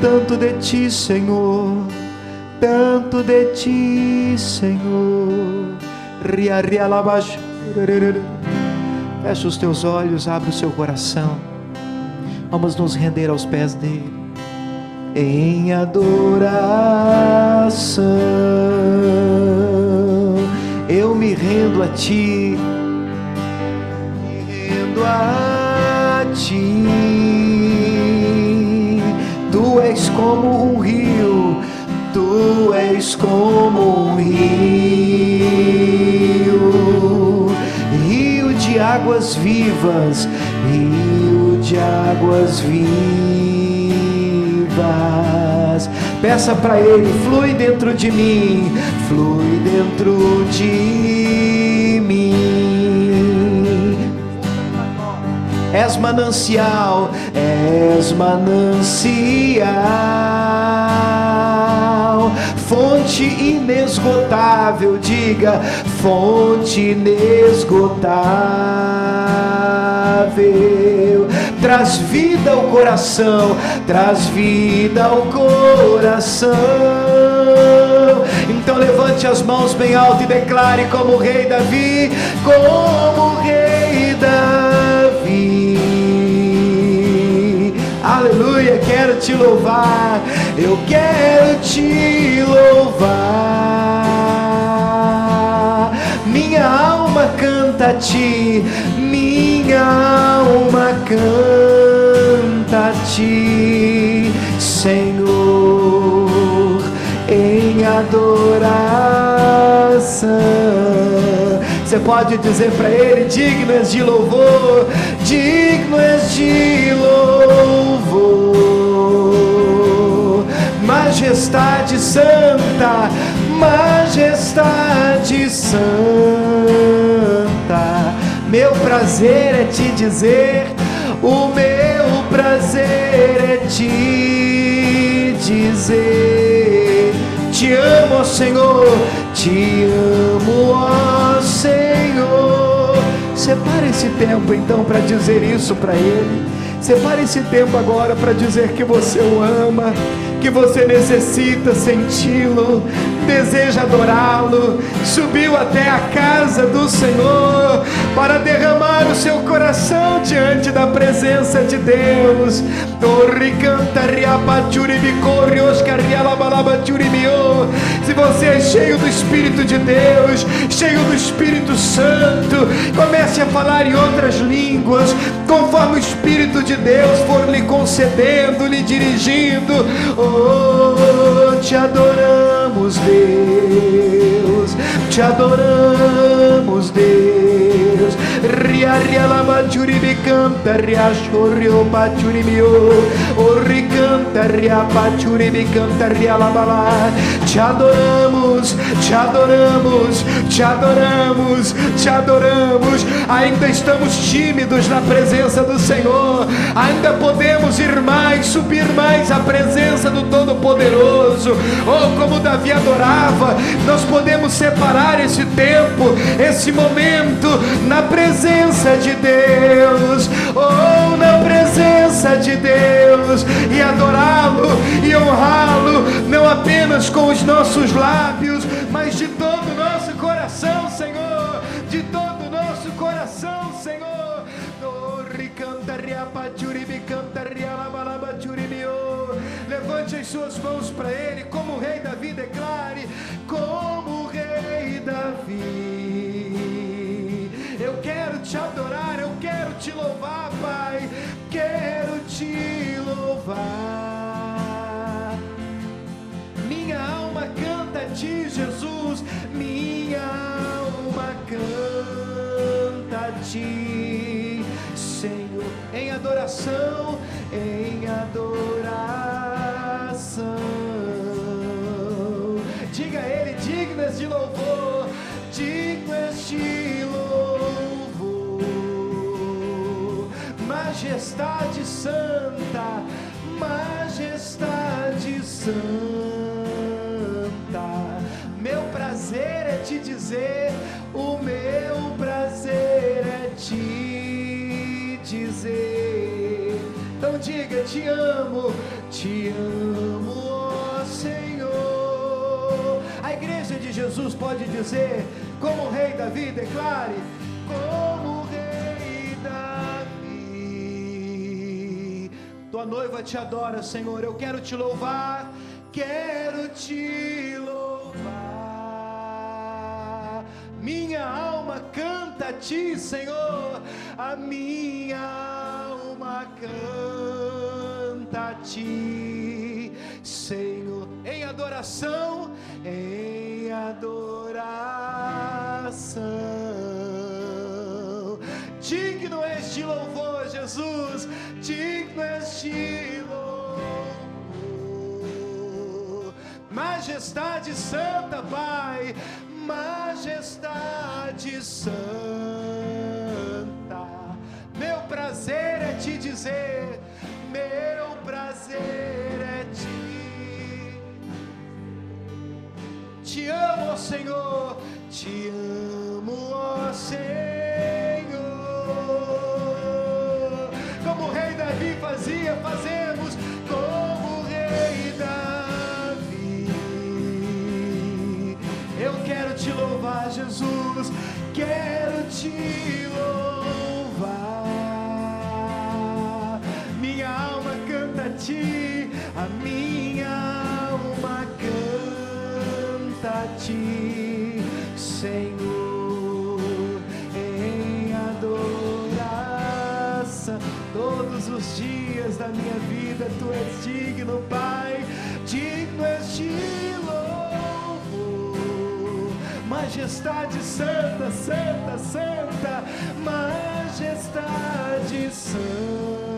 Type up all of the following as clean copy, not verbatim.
tanto de ti, Senhor, tanto de ti, Senhor. Fecha os teus olhos, abre o seu coração, vamos nos render aos pés dele, em adoração. Eu me rendo a ti, me rendo a ti. Tu és como um rio, tu és como um rio, rio de águas vivas, rio de águas vivas. Peça para ele, flui dentro de mim, flui dentro de mim. És manancial, és manancial, fonte inesgotável, diga, fonte inesgotável. Traz vida ao coração, traz vida ao coração. Então levante as mãos bem alto e declare como o rei Davi, como o rei Davi. Aleluia, quero te louvar, eu quero te louvar. Minha alma canta a ti, minha alma canta a ti, Senhor, em adoração. Você pode dizer para ele, digno és de louvor, digno és de louvor, majestade santa, majestade santa. Meu prazer é te dizer, o meu prazer é te dizer, te amo, ó Senhor, te amo, ó Senhor. Separe esse tempo então para dizer isso para ele. Separe esse tempo agora para dizer que você o ama, que você necessita senti-lo, deseja adorá-lo, subiu até a casa do Senhor para derramar o seu coração diante da presença de Deus. Se você é cheio do Espírito de Deus, cheio do Espírito Santo, comece a falar em outras línguas, conforme o Espírito de Deus for lhe concedendo, lhe dirigindo. Oh, te adoramos, Deus, te adoramos, Deus. Ria lama churibi canta, ria chorio pachuribio, o ricanta, ria pachuribi canta, ria labala. Te adoramos, te adoramos, te adoramos, te adoramos. Ainda estamos tímidos na presença do Senhor, ainda podemos ir mais, subir mais à presença do Todo-Poderoso. Oh, como Davi adorava, nós podemos separar esse tempo, esse momento na presença de Deus, oh, na presença de Deus, e adorá-lo e honrá-lo, não apenas com os nossos lábios, mas de todo o nosso coração, Senhor, de todo o nosso coração, Senhor. Levante as suas mãos para ele, como o rei Davi, declare, como o rei Davi. Eu quero te adorar, eu quero te louvar, Pai, quero te louvar. Minha alma canta a ti, Jesus, minha alma canta a ti, Senhor, em adoração, em adoração. Diga a ele, digno és de louvor, digno és de louvor, majestade santa, majestade santa. Meu prazer é te dizer, o meu prazer é te dizer. Então diga: te amo, ó Senhor. A igreja de Jesus pode dizer, como o Rei Davi, declare: como o Rei Davi. Tua noiva te adora, Senhor. Eu quero te louvar, quero te louvar. Minha alma canta a ti, Senhor. A minha alma canta a ti, Senhor. Em adoração, em adoração. Digno és de louvor, Jesus. Digno és de louvor. Majestade santa, Pai. Majestade santa. Meu prazer é te dizer, meu prazer é te amo, ó Senhor, te amo, ó Senhor. Como o Rei Davi fazia, fazemos como o Rei Davi. Eu quero te louvar, Jesus, quero te louvar. Minha alma canta a ti, a minha alma canta a ti, Senhor, em adoração. Todos os dias da minha vida tu és digno, Pai, digno és de louvor. Majestade santa, santa, santa, majestade santa.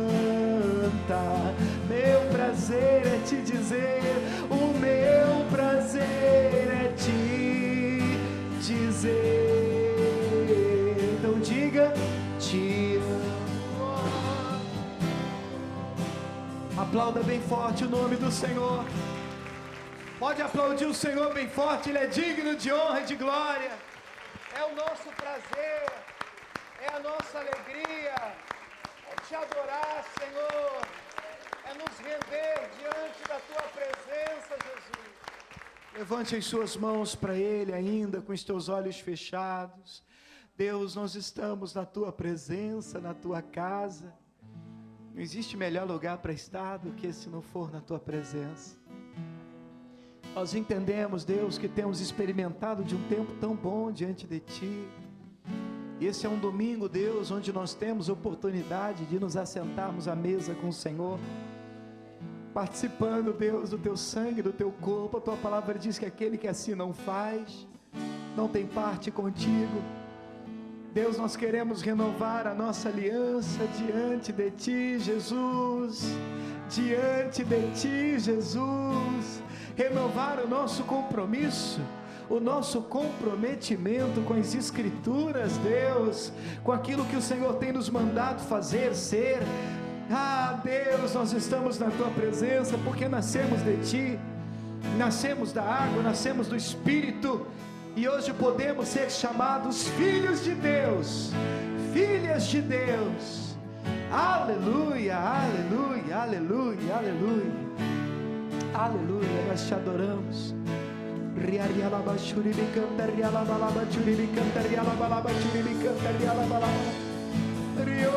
Meu prazer é te dizer, o meu prazer é te dizer. Então diga: te amo. Aplauda bem forte o nome do Senhor. Pode aplaudir o Senhor bem forte, Ele é digno de honra e de glória. É o nosso prazer, é a nossa alegria, é te adorar, Senhor, é nos render diante da Tua presença, Jesus. Levante as suas mãos para Ele ainda, com os teus olhos fechados. Deus, nós estamos na Tua presença, na Tua casa. Não existe melhor lugar para estar do que se não for na Tua presença. Nós entendemos, Deus, que temos experimentado de um tempo tão bom diante de Ti. E esse é um domingo, Deus, onde nós temos oportunidade de nos assentarmos à mesa com o Senhor, participando, Deus, do Teu sangue, do Teu corpo. A Tua palavra diz que aquele que assim não faz, não tem parte contigo. Deus, nós queremos renovar a nossa aliança diante de Ti, Jesus. Diante de Ti, Jesus. Renovar o nosso compromisso, o nosso comprometimento com as Escrituras, Deus, com aquilo que o Senhor tem nos mandado fazer, ser. Ah, Deus, nós estamos na Tua presença porque nascemos de Ti, nascemos da água, nascemos do Espírito, e hoje podemos ser chamados filhos de Deus, filhas de Deus. Aleluia, aleluia, aleluia, aleluia. Aleluia, nós te adoramos. Riarialaba churibi canta, rialabalaba churibi canta, rialabalaba churibi canta, rialabalaba. Rio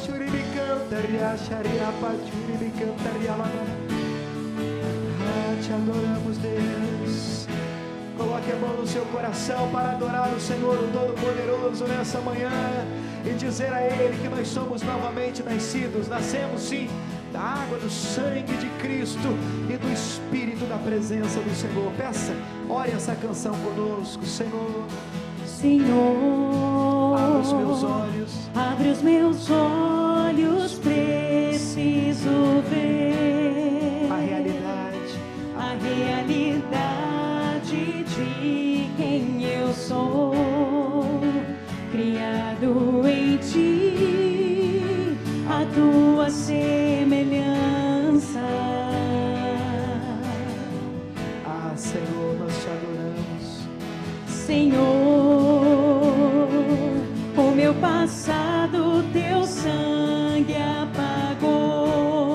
churibi canta, riachariapa churibi canta, rialabalaba. Ah, te adoramos, Deus. Coloque a mão no seu coração para adorar o Senhor, o Todo-Poderoso, nessa manhã, e dizer a Ele que nós somos novamente nascidos. Nascemos sim da água, do sangue de Cristo e do Espírito da presença do Senhor. Peça, ore essa canção conosco. Senhor, Senhor, abre os meus olhos, abre os meus olhos, preciso ver a realidade de quem eu sou, criado em Ti, a Tua semelhança. Ah, Senhor, nós te adoramos. Senhor, o meu passado Teu sangue apagou,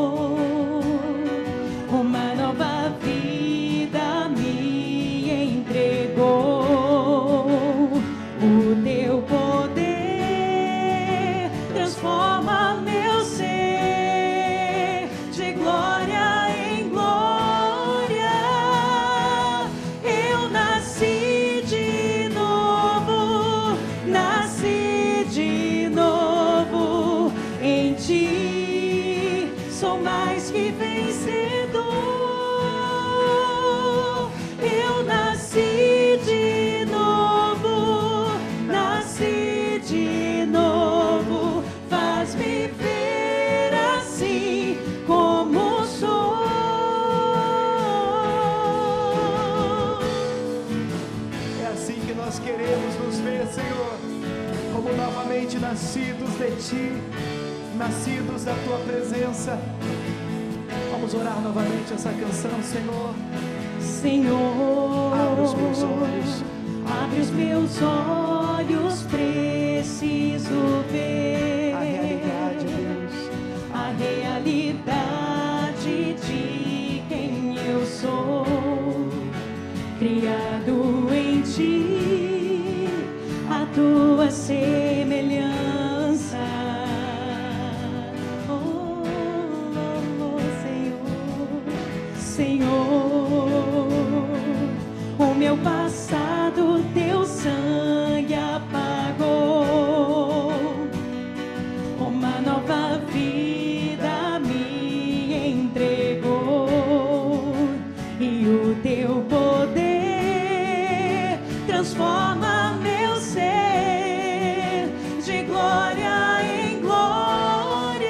nascidos de Ti, nascidos da Tua presença. Vamos orar novamente essa canção, Senhor. Senhor, Abre os meus olhos. Abre os meus olhos, preciso ver A realidade, Deus. a realidade de quem eu sou, criado em Ti, a Tua semelhança. Oh, Senhor, o meu passado Teu sangue apagou, uma nova vida me entregou, e o Teu poder transforma meu ser de glória em glória.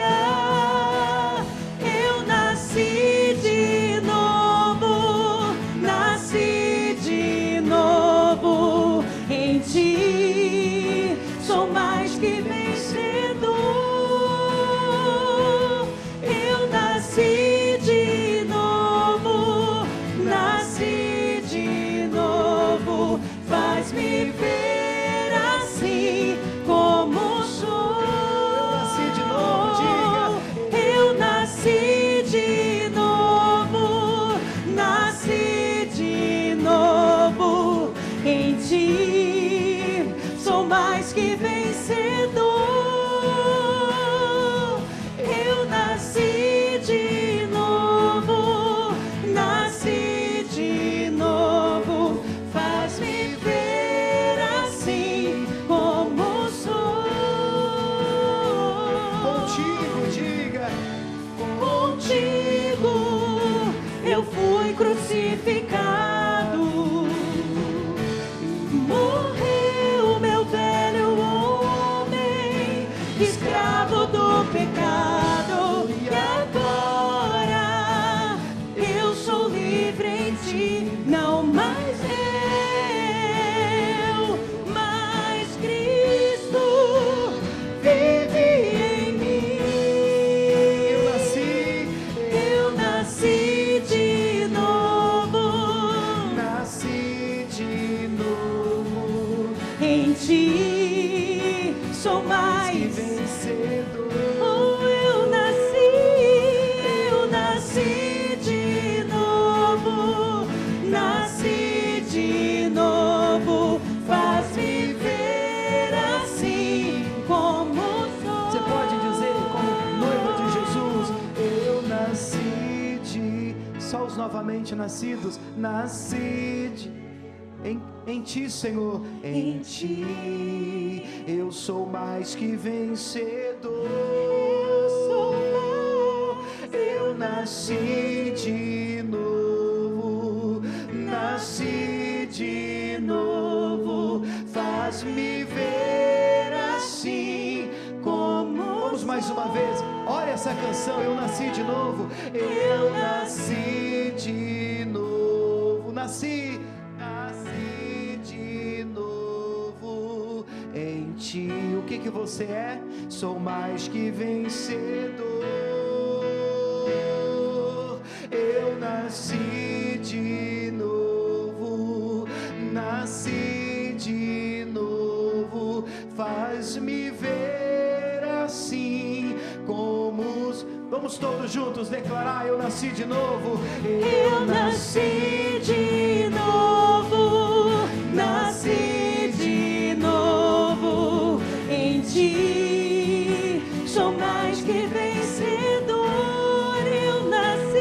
Eu nasci de novo, nasci de novo em Ti, sou mais que vencedor. Eu nasci de novo, nasci de novo, faz-me ver assim como sou. Eu nasci de novo, nasci de novo em Ti, sou mais que vencedor. Eu nasci de novo, nasci de novo, faz-me ver assim como sou. Contigo, diga. Contigo eu fui crucificado, morreu meu velho homem, escravo do pecado, e agora eu sou livre em Ti, não mais eu, mas Cristo vive em mim. Eu nasci de novo, Nasci de novo, em Ti sou mais vencedor. Oh, eu nasci de novo, nasci de novo, faz-me ver assim como sou. Você pode dizer como noiva de Jesus: eu nasci de. Só os novamente nascidos. Nasci de. Em Ti, Senhor, em Ti eu sou mais que vencedor. Eu nasci de novo, nasci de novo, faz-me ver assim como. Vamos mais uma vez, olha essa canção, eu nasci de novo. Eu nasci de novo, nasci de novo em Ti. O que você é? Sou mais que vencedor. Eu nasci de novo, nasci de novo, faz-me ver assim como os. Vamos todos juntos declarar: eu nasci de novo. Eu nasci de novo, nasci de novo em Ti, sou mais que vencedor. Eu nasci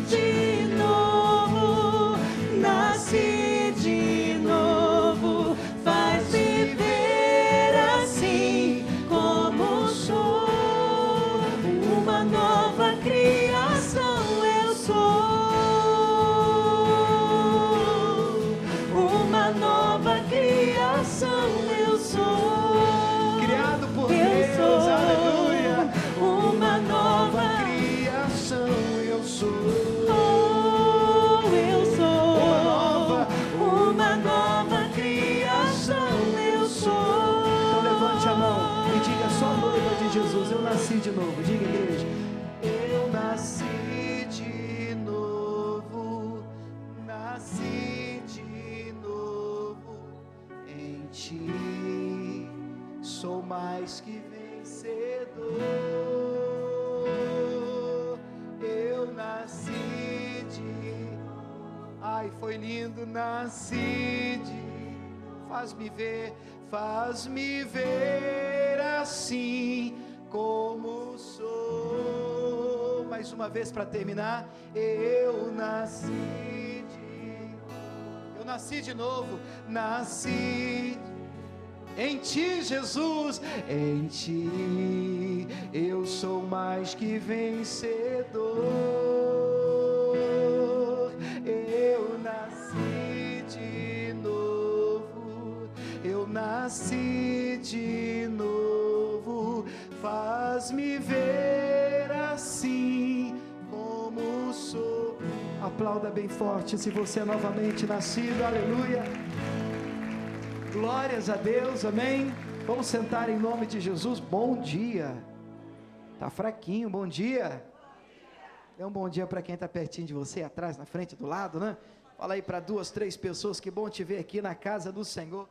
de novo, nasci de novo, faz-me ver assim como sou, uma nova criatura. mais que vencedor. Eu nasci de... Ai, foi lindo, nasci de... Faz-me ver assim como sou. Mais uma vez para terminar. Eu nasci de novo. Nasci em ti, Jesus. Em ti eu sou mais que vencedor. Eu nasci de novo. Eu nasci de novo. Faz-me ver assim como sou. Aplauda bem forte se você é novamente nascido. Aleluia. Glórias a Deus, amém. Vamos sentar em nome de Jesus. Bom dia. Tá fraquinho, bom dia. Dê um bom dia para quem está pertinho de você, atrás, na frente, do lado, né? Fala aí para 2, 3 pessoas. Que bom te ver aqui na casa do Senhor,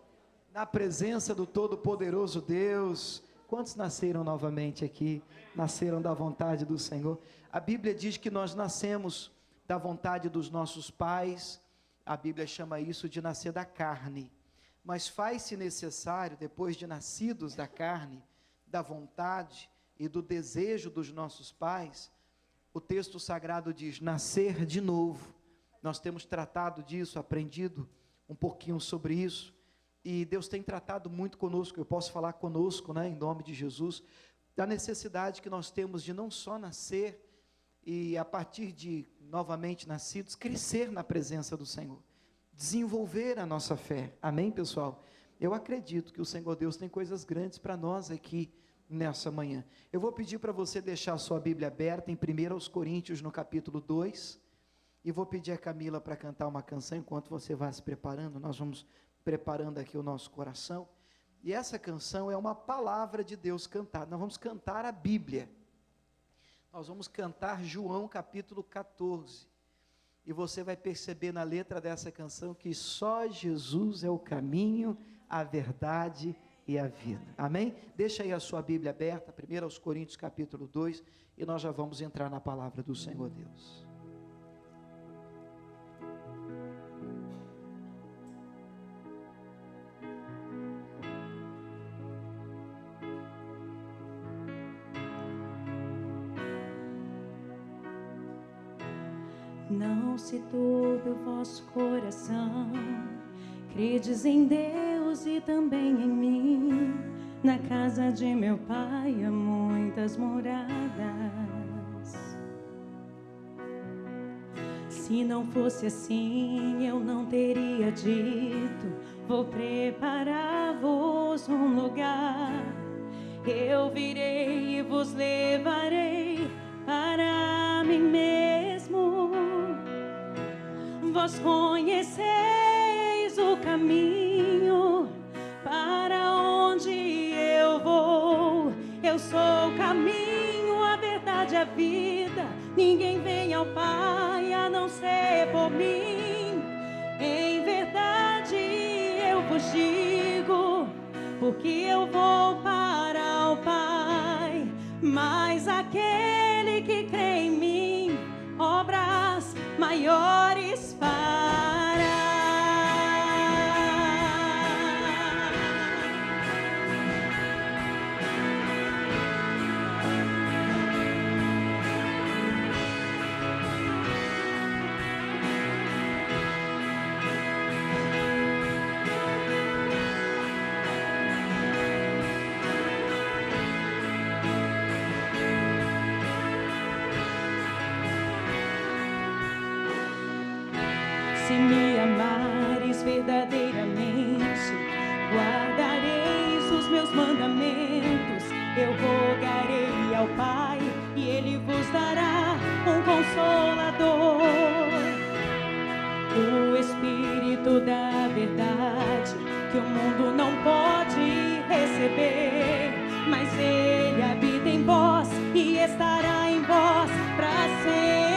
na presença do Todo-Poderoso Deus. Quantos nasceram novamente aqui? Nasceram da vontade do Senhor. A Bíblia diz que nós nascemos da vontade dos nossos pais. A Bíblia chama isso de nascer da carne. Mas faz-se necessário, depois de nascidos da carne, da vontade e do desejo dos nossos pais, o texto sagrado diz, nascer de novo. Nós temos tratado disso, aprendido um pouquinho sobre isso, e Deus tem tratado muito conosco. Eu posso falar conosco, né, em nome de Jesus, da necessidade que nós temos de não só nascer, e a partir de novamente nascidos, crescer na presença do Senhor, desenvolver a nossa fé, amém, pessoal? Eu acredito que o Senhor Deus tem coisas grandes para nós aqui nessa manhã. Eu vou pedir para você deixar a sua Bíblia aberta em 1 Coríntios, no capítulo 2, e vou pedir a Camila para cantar uma canção, enquanto você vai se preparando. Nós vamos preparando aqui o nosso coração, e essa canção é uma palavra de Deus cantada. Nós vamos cantar a Bíblia, nós vamos cantar João capítulo 14, e você vai perceber na letra dessa canção que só Jesus é o caminho, a verdade e a vida, amém? Deixa aí a sua Bíblia aberta, 1 Coríntios capítulo 2, e nós já vamos entrar na palavra do Senhor Deus. Não se turbe o vosso coração, credes em Deus e também em mim. Na casa de meu Pai há muitas moradas. Se não fosse assim, eu não teria dito, vou preparar-vos um lugar. Eu virei e vos levarei para mim mesmo. Vós conheceis o caminho para onde eu vou. Eu sou o caminho, a verdade e a vida. Ninguém vem ao Pai a não ser por mim. Em verdade eu vos digo, porque eu vou para o Pai. Mas aquele que crê em mim, obras maiores fará. Se me amares verdadeiramente, guardareis os meus mandamentos. Eu rogarei ao Pai e Ele vos dará um Consolador, o Espírito da verdade, que o mundo não pode receber, mas Ele habita em vós e estará em vós para sempre.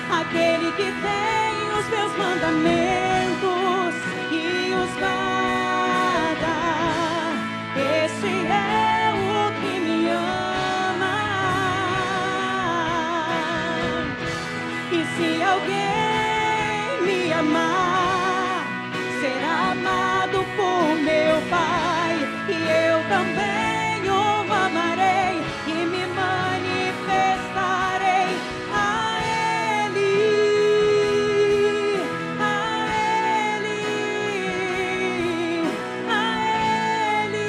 Aquele que tem os meus mandamentos e os guarda, se alguém me amar, será amado por meu Pai, e eu também o amarei e me manifestarei a Ele, a Ele, a Ele.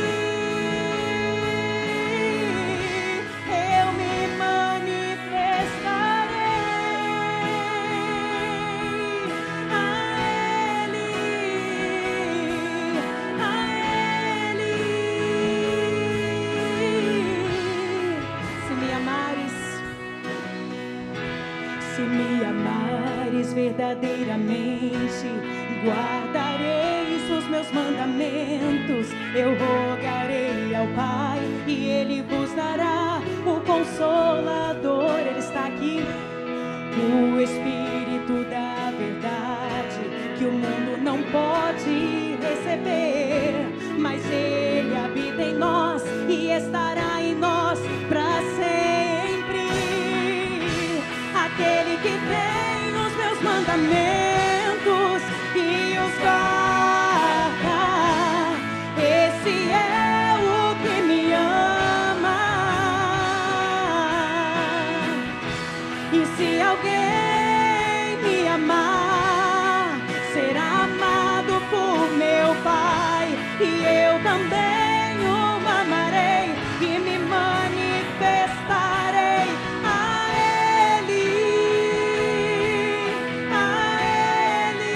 Eu me manifestarei a Ele, a Ele. Se me amares verdadeiramente, guardareis os meus mandamentos. Eu rogarei ao Pai e Ele vos dará o Consolador. Ele está aqui, o Espírito da verdade, que o mundo não pode receber, mas Ele habita em nós e estará em nós para sempre. Aquele que tem os meus mandamentos e os guarda, esse é o que me ama. E se alguém me amar, será amado por meu Pai, e eu também o amarei e me manifestarei a Ele, a Ele,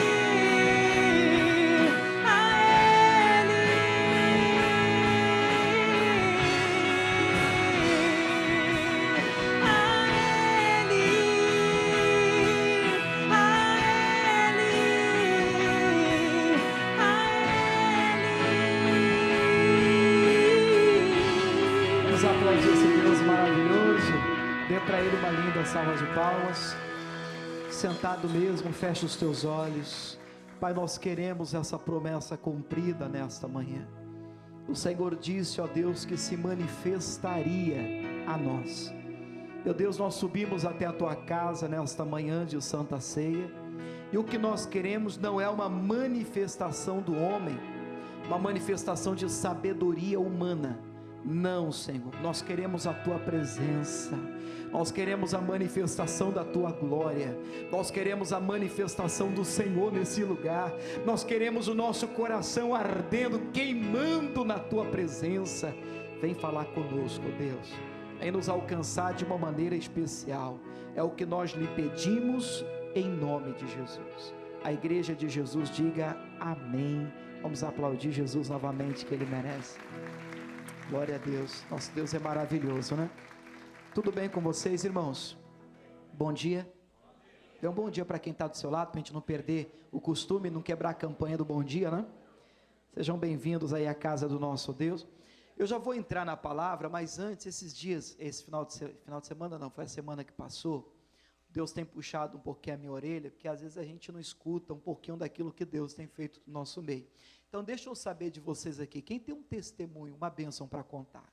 a Ele, a Ele, a Ele. Vamos aplaudir esse Deus maravilhoso. Dê para Ele uma linda salva de palmas. Sentado mesmo, fecha os teus olhos. Pai, nós queremos essa promessa cumprida nesta manhã. O Senhor disse, ó Deus, que se manifestaria a nós. Meu Deus, nós subimos até a Tua casa nesta manhã de Santa Ceia, e o que nós queremos não é uma manifestação do homem, uma manifestação de sabedoria humana. Não, Senhor, nós queremos a Tua presença, nós queremos a manifestação da Tua glória, nós queremos a manifestação do Senhor nesse lugar, nós queremos o nosso coração ardendo, queimando na Tua presença. Vem falar conosco, Deus, vem nos alcançar de uma maneira especial, é o que nós lhe pedimos em nome de Jesus. A igreja de Jesus diga amém. Vamos aplaudir Jesus novamente, que Ele merece. Glória a Deus, nosso Deus é maravilhoso, né? Tudo bem com vocês, irmãos? Bom dia. Dê um bom dia para quem está do seu lado, para a gente não perder o costume, não quebrar a campanha do bom dia, né? Sejam bem-vindos aí à casa do nosso Deus. Eu já vou entrar na palavra, mas antes, esses dias, esse final de semana não, foi a semana que passou, Deus tem puxado um pouquinho a minha orelha, porque às vezes a gente não escuta um pouquinho daquilo que Deus tem feito no nosso meio. Então deixa eu saber de vocês aqui, quem tem um testemunho, uma bênção para contar?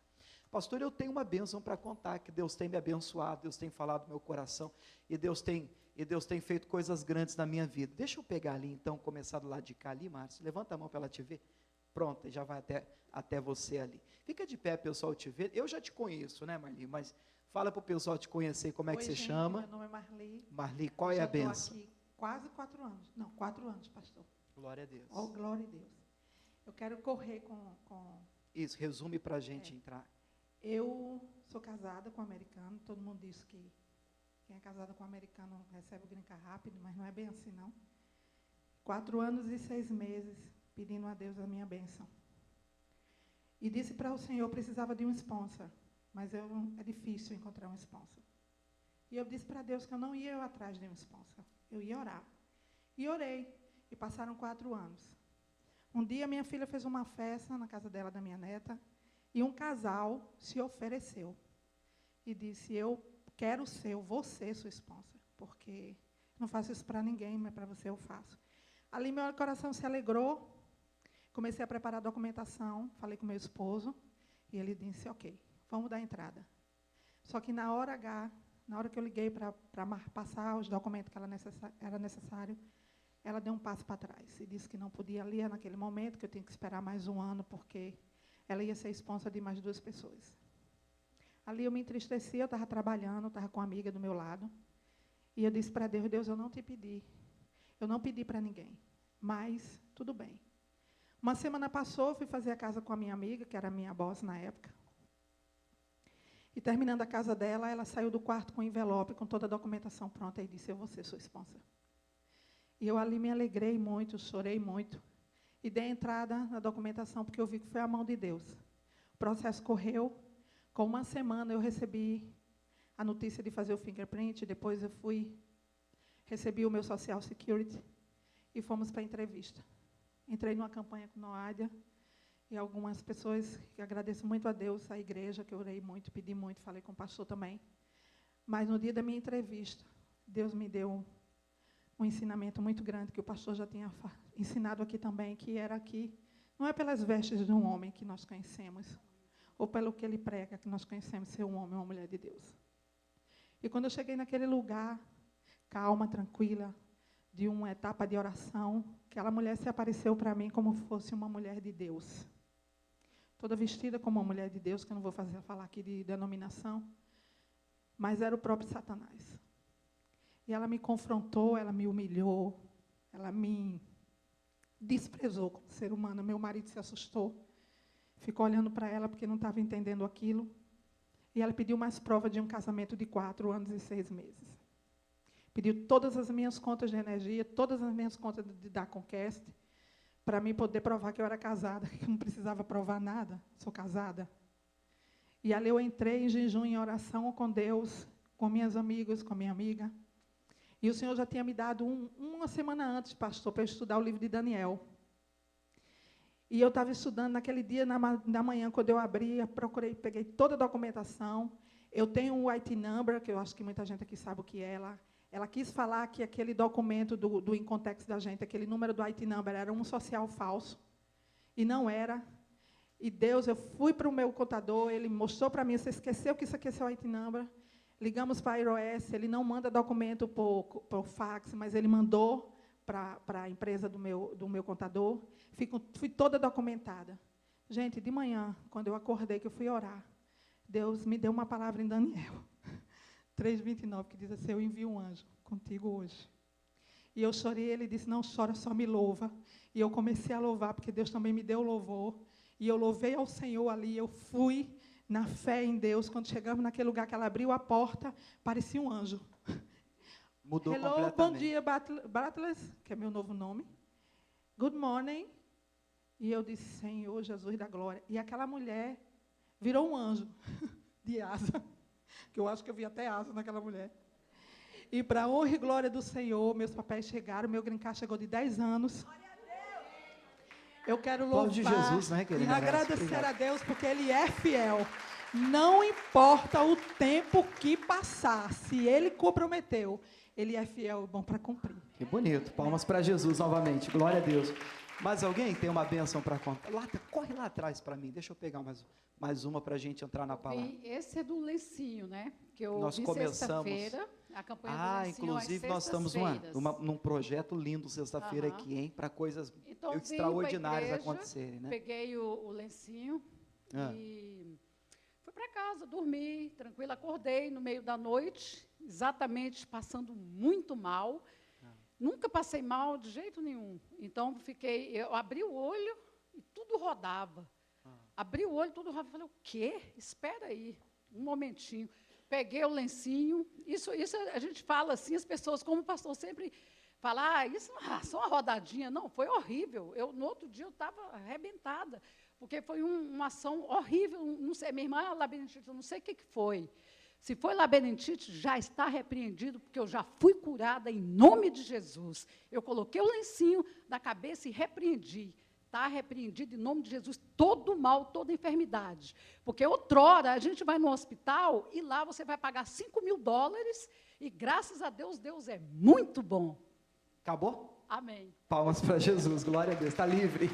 Pastor, eu tenho uma bênção para contar, que Deus tem me abençoado, Deus tem falado no meu coração, e Deus tem feito coisas grandes na minha vida. Deixa eu pegar ali então, começar do lado de cá ali, Márcio, levanta a mão para ela te ver. Pronto, já vai até você ali. Fica de pé, pessoal, te ver. Eu já te conheço, né, Marli? Mas fala para o pessoal te conhecer, como é que você chama? Meu nome é Marli. Marli, qual é a bênção? Eu estou aqui quase 4 anos. Não, 4 anos, pastor. Glória a Deus. Oh, glória a Deus. Eu quero correr com... Isso, resume para a gente entrar. Eu sou casada com um americano. Todo mundo diz que quem é casada com um americano recebe o green card rápido, mas não é bem assim, não. 4 anos e 6 meses pedindo a Deus a minha bênção. E disse para o Senhor, precisava de um sponsor, mas é difícil encontrar um sponsor. E eu disse para Deus que eu não ia atrás de um sponsor, eu ia orar. E orei, e passaram 4 anos. Um dia minha filha fez uma festa na casa dela, da minha neta, e um casal se ofereceu. E disse, eu quero ser, eu vou ser sua sponsor, porque não faço isso para ninguém, mas para você eu faço. Ali meu coração se alegrou, comecei a preparar a documentação, falei com meu esposo, e ele disse, ok, vamos dar entrada. Só que na hora H, Na hora que eu liguei para passar os documentos que era necessário, ela deu um passo para trás e disse que não podia ler naquele momento, que eu tinha que esperar mais um ano, porque ela ia ser esposa de mais 2 pessoas. Ali eu me entristeci, eu estava trabalhando, estava com uma amiga do meu lado, e eu disse para Deus, Deus, eu não te pedi, eu não pedi para ninguém, mas tudo bem. Uma semana passou, eu fui fazer a casa com a minha amiga, que era minha boss na época, e terminando a casa dela, ela saiu do quarto com um envelope, com toda a documentação pronta, e disse, eu vou ser sua esposa. E eu ali me alegrei muito, chorei muito, e dei entrada na documentação, porque eu vi que foi a mão de Deus. O processo correu, com uma semana eu recebi a notícia de fazer o fingerprint, depois eu recebi o meu Social Security, e fomos para a entrevista. Entrei numa campanha com Noádia, e algumas pessoas, que agradeço muito a Deus, a igreja, que eu orei muito, pedi muito, falei com o pastor também. Mas no dia da minha entrevista, Deus me deu um ensinamento muito grande, que o pastor já tinha ensinado aqui também, que era aqui, não é pelas vestes de um homem que nós conhecemos, ou pelo que ele prega, que nós conhecemos ser um homem ou uma mulher de Deus. E quando eu cheguei naquele lugar, calma, tranquila, de uma etapa de oração, aquela mulher se apareceu para mim como fosse uma mulher de Deus. Toda vestida como uma mulher de Deus, que eu não vou falar aqui de denominação, mas era o próprio Satanás. E ela me confrontou, ela me humilhou, ela me desprezou como ser humano. Meu marido se assustou, ficou olhando para ela porque não estava entendendo aquilo. E ela pediu mais prova de um casamento de 4 anos e 6 meses. Pediu todas as minhas contas de energia, todas as minhas contas da Conquest, para mim poder provar que eu era casada, que eu não precisava provar nada, sou casada. E ali eu entrei em jejum, em oração com Deus, com minhas amigas, com a minha amiga. E o Senhor já tinha me dado uma semana antes, pastor, para eu estudar o livro de Daniel. E eu estava estudando naquele dia, na manhã, quando eu abri, procurei, peguei toda a documentação. Eu tenho um IT number, que eu acho que muita gente aqui sabe o que é. Ela quis falar que aquele documento do Incontext da gente, aquele número do IT number, era um social falso. E não era. E Deus, eu fui para o meu contador, ele mostrou para mim, você esqueceu que isso aqui é seu IT number. Ligamos para a iOS, ele não manda documento por fax, mas ele mandou para a empresa do meu contador. Fui toda documentada. Gente, de manhã, quando eu acordei, que eu fui orar, Deus me deu uma palavra em Daniel 3:29, que diz assim, eu envio um anjo contigo hoje. E eu chorei, ele disse, não chora, só me louva. E eu comecei a louvar, porque Deus também me deu louvor. E eu louvei ao Senhor ali, eu fui na fé em Deus. Quando chegamos naquele lugar que ela abriu a porta, parecia um anjo. Mudou completamente. Bom dia, Bartles, que é meu novo nome. Good morning. E eu disse, Senhor Jesus da glória. E aquela mulher virou um anjo de asa, que eu acho que eu vi até asa naquela mulher. E para a honra e glória do Senhor, meus papéis chegaram, meu green card chegou de 10 anos. Eu quero louvar de Jesus, né, e agradecer a Deus, porque Ele é fiel. Não importa o tempo que passar, se Ele comprometeu, Ele é fiel e bom para cumprir. Que bonito. Palmas para Jesus novamente. Glória a Deus. Mais alguém tem uma bênção para contar? Corre lá atrás para mim. Deixa eu pegar mais uma para a gente entrar na palavra. Esse é do lencinho, né? Que eu nós vi começamos. Sexta-feira, a campanha do lencinho. Inclusive nós estamos num projeto lindo sexta-feira aqui, hein? Para coisas então, extraordinárias igreja, acontecerem, né? Peguei o lencinho e fui para casa, dormi, tranquila, acordei no meio da noite, exatamente passando muito mal. Nunca passei mal de jeito nenhum. Então, eu abri o olho e tudo rodava. Abri o olho, tudo rodava. Falei, o quê? Espera aí, um momentinho. Peguei o lencinho. Isso a gente fala assim, as pessoas, como o pastor sempre fala, isso é só uma rodadinha. Não, foi horrível. No outro dia eu estava arrebentada, porque foi uma ação horrível. Não sei, minha irmã é labirintite, eu não sei o que foi. Se foi labirintite, já está repreendido, porque eu já fui curada em nome de Jesus. Eu coloquei o lencinho da cabeça e repreendi. Está repreendido em nome de Jesus todo mal, toda enfermidade. Porque outrora a gente vai no hospital e lá você vai pagar $5.000 e graças a Deus, Deus é muito bom. Acabou? Amém. Palmas para Jesus, glória a Deus. Está livre.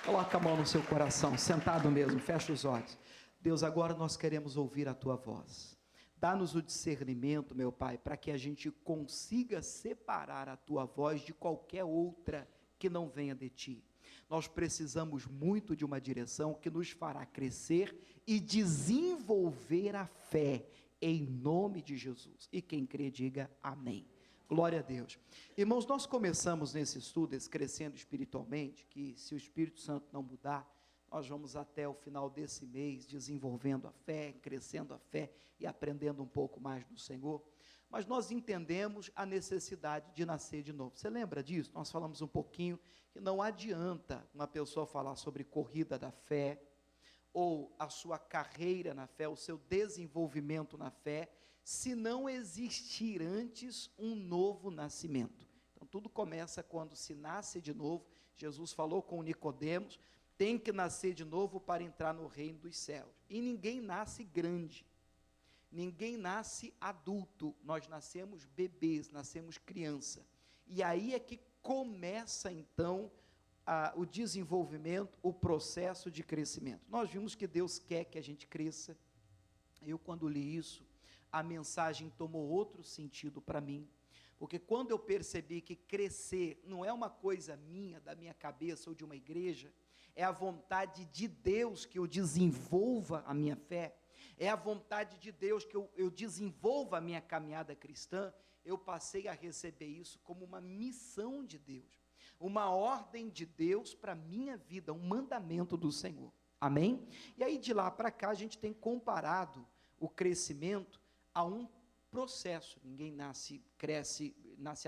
Coloca a mão no seu coração, sentado mesmo, fecha os olhos. Deus, agora nós queremos ouvir a Tua voz. Dá-nos o discernimento, meu Pai, para que a gente consiga separar a Tua voz de qualquer outra que não venha de Ti. Nós precisamos muito de uma direção que nos fará crescer e desenvolver a fé, em nome de Jesus. E quem crê, diga amém. Glória a Deus. Irmãos, nós começamos nesse estudo, esse Crescendo Espiritualmente, que se o Espírito Santo não mudar, nós vamos até o final desse mês desenvolvendo a fé, crescendo a fé e aprendendo um pouco mais do Senhor. Mas nós entendemos a necessidade de nascer de novo. Você lembra disso? Nós falamos um pouquinho que não adianta uma pessoa falar sobre corrida da fé, ou a sua carreira na fé, o seu desenvolvimento na fé, se não existir antes um novo nascimento. Então tudo começa quando se nasce de novo. Jesus falou com Nicodemos, tem que nascer de novo para entrar no reino dos céus. E ninguém nasce grande, ninguém nasce adulto, nós nascemos bebês, nascemos criança. E aí é que começa então o desenvolvimento, o processo de crescimento. Nós vimos que Deus quer que a gente cresça. Eu, quando li isso, a mensagem tomou outro sentido para mim, porque quando eu percebi que crescer não é uma coisa minha, da minha cabeça ou de uma igreja, é a vontade de Deus que eu desenvolva a minha fé, é a vontade de Deus que eu desenvolva a minha caminhada cristã, eu passei a receber isso como uma missão de Deus, uma ordem de Deus para a minha vida, um mandamento do Senhor, amém? E aí de lá para cá a gente tem comparado o crescimento a um processo. Ninguém cresce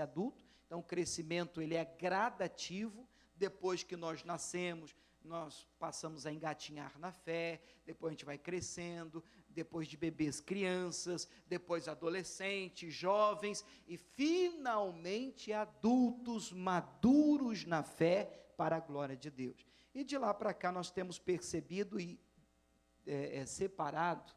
adulto, então o crescimento ele é gradativo. Depois que nós nascemos, nós passamos a engatinhar na fé, depois a gente vai crescendo, depois de bebês, crianças, depois adolescentes, jovens, e finalmente adultos maduros na fé, para a glória de Deus. E de lá para cá nós temos percebido e separado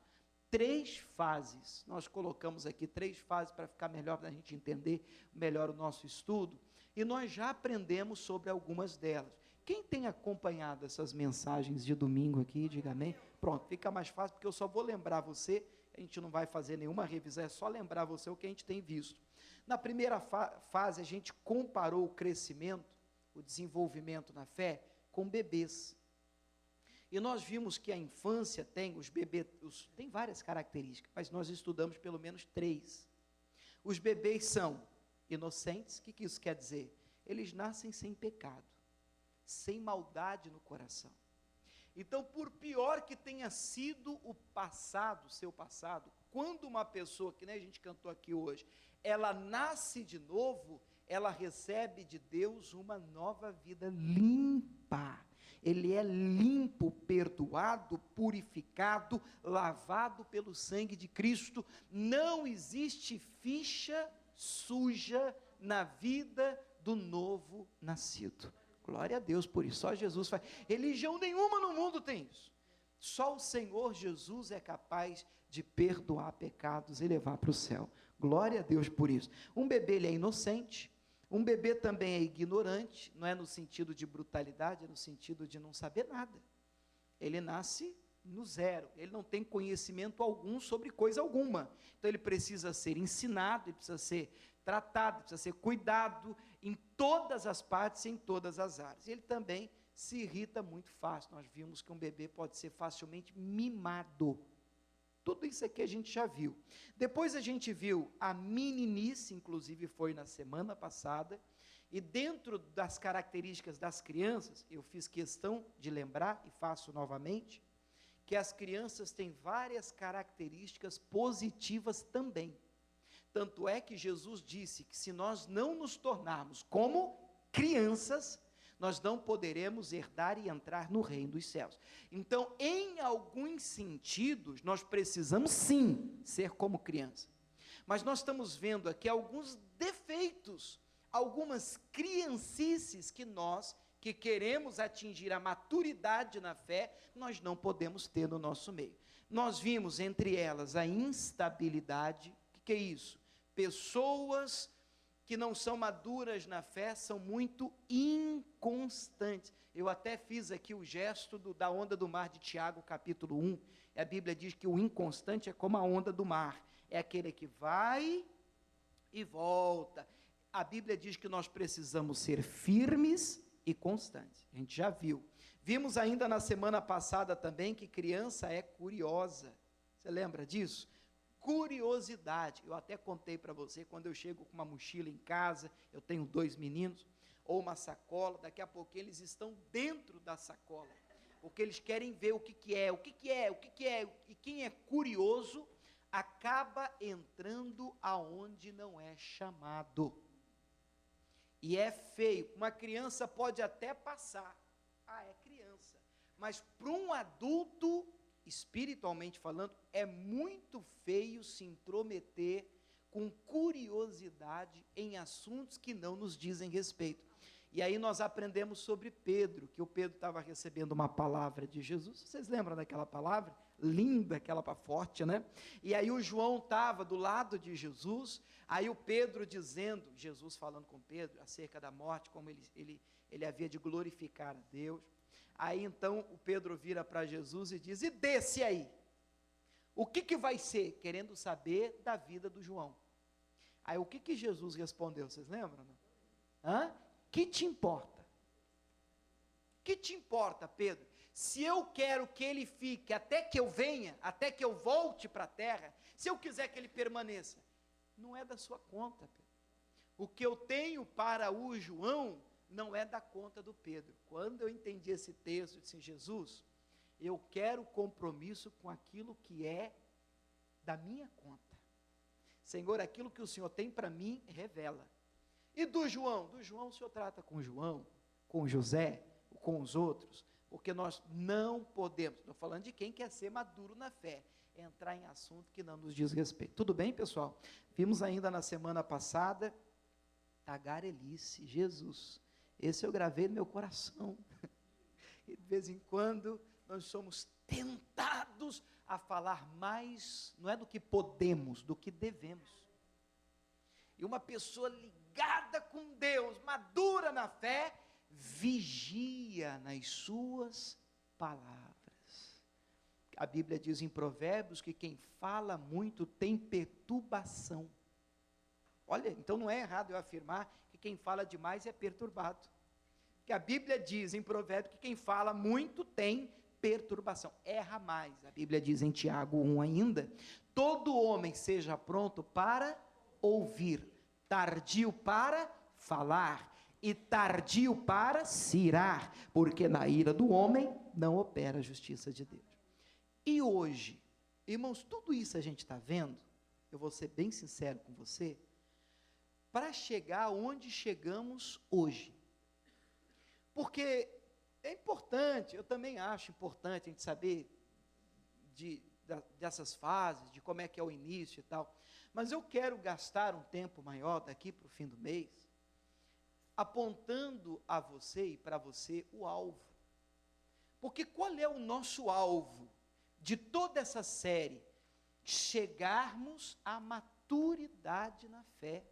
3 fases, nós colocamos aqui 3 fases para ficar melhor, para a gente entender melhor o nosso estudo, e nós já aprendemos sobre algumas delas. Quem tem acompanhado essas mensagens de domingo aqui, diga amém. Pronto, fica mais fácil, porque eu só vou lembrar você, a gente não vai fazer nenhuma revisão, é só lembrar você o que a gente tem visto. Na primeira fase, a gente comparou o crescimento, o desenvolvimento na fé, com bebês. E nós vimos que a infância tem, os bebês, tem várias características, mas nós estudamos pelo menos 3. Os bebês são inocentes. O que isso quer dizer? Eles nascem sem pecado, sem maldade no coração. Então, por pior que tenha sido o passado, seu passado, quando uma pessoa, que nem a gente cantou aqui hoje, ela nasce de novo, ela recebe de Deus uma nova vida limpa. Ele é limpo, perdoado, purificado, lavado pelo sangue de Cristo. Não existe ficha suja na vida do novo nascido. Glória a Deus por isso, só Jesus faz. Religião nenhuma no mundo tem isso. Só o Senhor Jesus é capaz de perdoar pecados e levar para o céu. Glória a Deus por isso. Um bebê, ele é inocente. Um bebê também é ignorante, não é no sentido de brutalidade, é no sentido de não saber nada. Ele nasce no zero, ele não tem conhecimento algum sobre coisa alguma. Então ele precisa ser ensinado, ele precisa ser tratado, precisa ser cuidado em todas as partes e em todas as áreas. Ele também se irrita muito fácil. Nós vimos que um bebê pode ser facilmente mimado. Tudo isso aqui a gente já viu. Depois a gente viu a meninice, inclusive foi na semana passada, e dentro das características das crianças, eu fiz questão de lembrar, e faço novamente, que as crianças têm várias características positivas também. Tanto é que Jesus disse que se nós não nos tornarmos como crianças, nós não poderemos herdar e entrar no reino dos céus. Então, em alguns sentidos, nós precisamos sim ser como criança. Mas nós estamos vendo aqui alguns defeitos, algumas criancices que nós, que queremos atingir a maturidade na fé, nós não podemos ter no nosso meio. Nós vimos entre elas a instabilidade. O que é isso? Pessoas que não são maduras na fé, são muito inconstantes. Eu até fiz aqui o gesto da onda do mar de Tiago, capítulo 1, a Bíblia diz que o inconstante é como a onda do mar, é aquele que vai e volta. A Bíblia diz que nós precisamos ser firmes e constantes. A gente já viu. Vimos ainda na semana passada também que criança é curiosa. Você lembra disso? Curiosidade. Eu até contei para você, quando eu chego com uma mochila em casa, eu tenho 2 meninos, ou uma sacola, daqui a pouco eles estão dentro da sacola, porque eles querem ver o que é, e quem é curioso acaba entrando aonde não é chamado. E é feio. Uma criança pode até passar, é criança, mas para um adulto, espiritualmente falando, é muito feio se intrometer com curiosidade em assuntos que não nos dizem respeito. E aí nós aprendemos sobre Pedro, que o Pedro estava recebendo uma palavra de Jesus. Vocês lembram daquela palavra? Linda, aquela forte, né? E aí o João estava do lado de Jesus, aí o Pedro dizendo, Jesus falando com Pedro acerca da morte, como ele havia de glorificar a Deus. Aí então o Pedro vira para Jesus e diz, e desce aí, o que vai ser? Querendo saber da vida do João. Aí o que Jesus respondeu, vocês lembram? Que te importa? Que te importa, Pedro? Se eu quero que ele fique até que eu venha, até que eu volte para a terra, se eu quiser que ele permaneça, não é da sua conta, Pedro. O que eu tenho para o João não é da conta do Pedro. Quando eu entendi esse texto, eu disse, Jesus, eu quero compromisso com aquilo que é da minha conta. Senhor, aquilo que o Senhor tem para mim, revela. E do João? Do João o Senhor trata com João, com José, com os outros, porque nós não podemos, estou falando de quem quer ser maduro na fé, entrar em assunto que não nos diz respeito. Tudo bem, pessoal? Vimos ainda na semana passada, tagarelice, Jesus. Esse eu gravei no meu coração. E de vez em quando nós somos tentados a falar mais, não é do que podemos, do que devemos. E uma pessoa ligada com Deus, madura na fé, vigia nas suas palavras. A Bíblia diz em Provérbios que quem fala muito tem perturbação. Olha, então não é errado eu afirmar que quem fala demais é perturbado. Porque a Bíblia diz em Provérbios que quem fala muito tem perturbação. Erra mais. A Bíblia diz em Tiago 1 ainda, todo homem seja pronto para ouvir, tardio para falar e tardio para se irar, porque na ira do homem não opera a justiça de Deus. E hoje, irmãos, tudo isso a gente está vendo, eu vou ser bem sincero com você, para chegar onde chegamos hoje. Porque é importante, eu também acho importante a gente saber dessas fases, de como é que é o início e tal, mas eu quero gastar um tempo maior daqui para o fim do mês, apontando a você e para você o alvo. Porque qual é o nosso alvo de toda essa série? Chegarmos à maturidade na fé,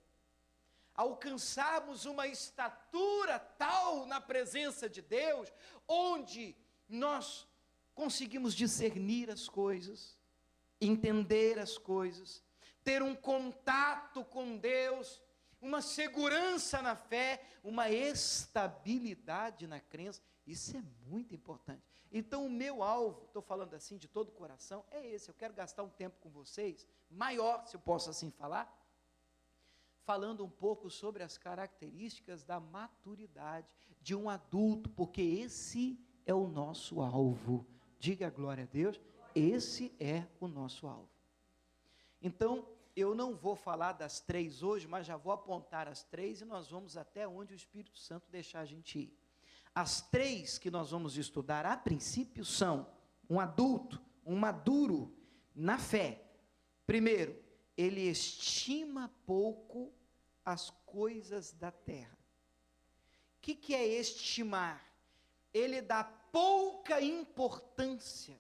alcançarmos uma estatura tal na presença de Deus, onde nós conseguimos discernir as coisas, entender as coisas, ter um contato com Deus, uma segurança na fé, uma estabilidade na crença. Isso é muito importante. Então o meu alvo, estou falando assim de todo o coração, é esse. Eu quero gastar um tempo com vocês, maior, se eu posso assim falar, falando um pouco sobre as características da maturidade de um adulto, porque esse é o nosso alvo. Diga glória a Deus, esse é o nosso alvo. Então, eu não vou falar das 3 hoje, mas já vou apontar as 3 e nós vamos até onde o Espírito Santo deixar a gente ir. As 3 que nós vamos estudar, a princípio, são um adulto, um maduro na fé. Primeiro, ele estima pouco as coisas da terra. O que é estimar? Ele dá pouca importância,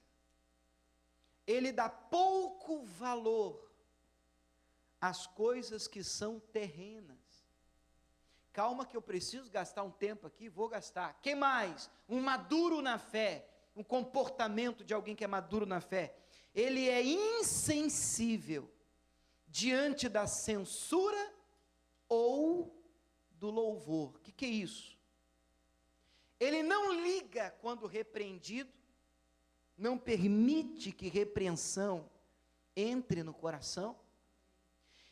ele dá pouco valor às coisas que são terrenas. Calma que eu preciso gastar um tempo aqui, vou gastar. Que mais? Um maduro na fé, um comportamento de alguém que é maduro na fé. Ele é insensível diante da censura ou do louvor. O que é isso? Ele não liga quando repreendido, não permite que repreensão entre no coração.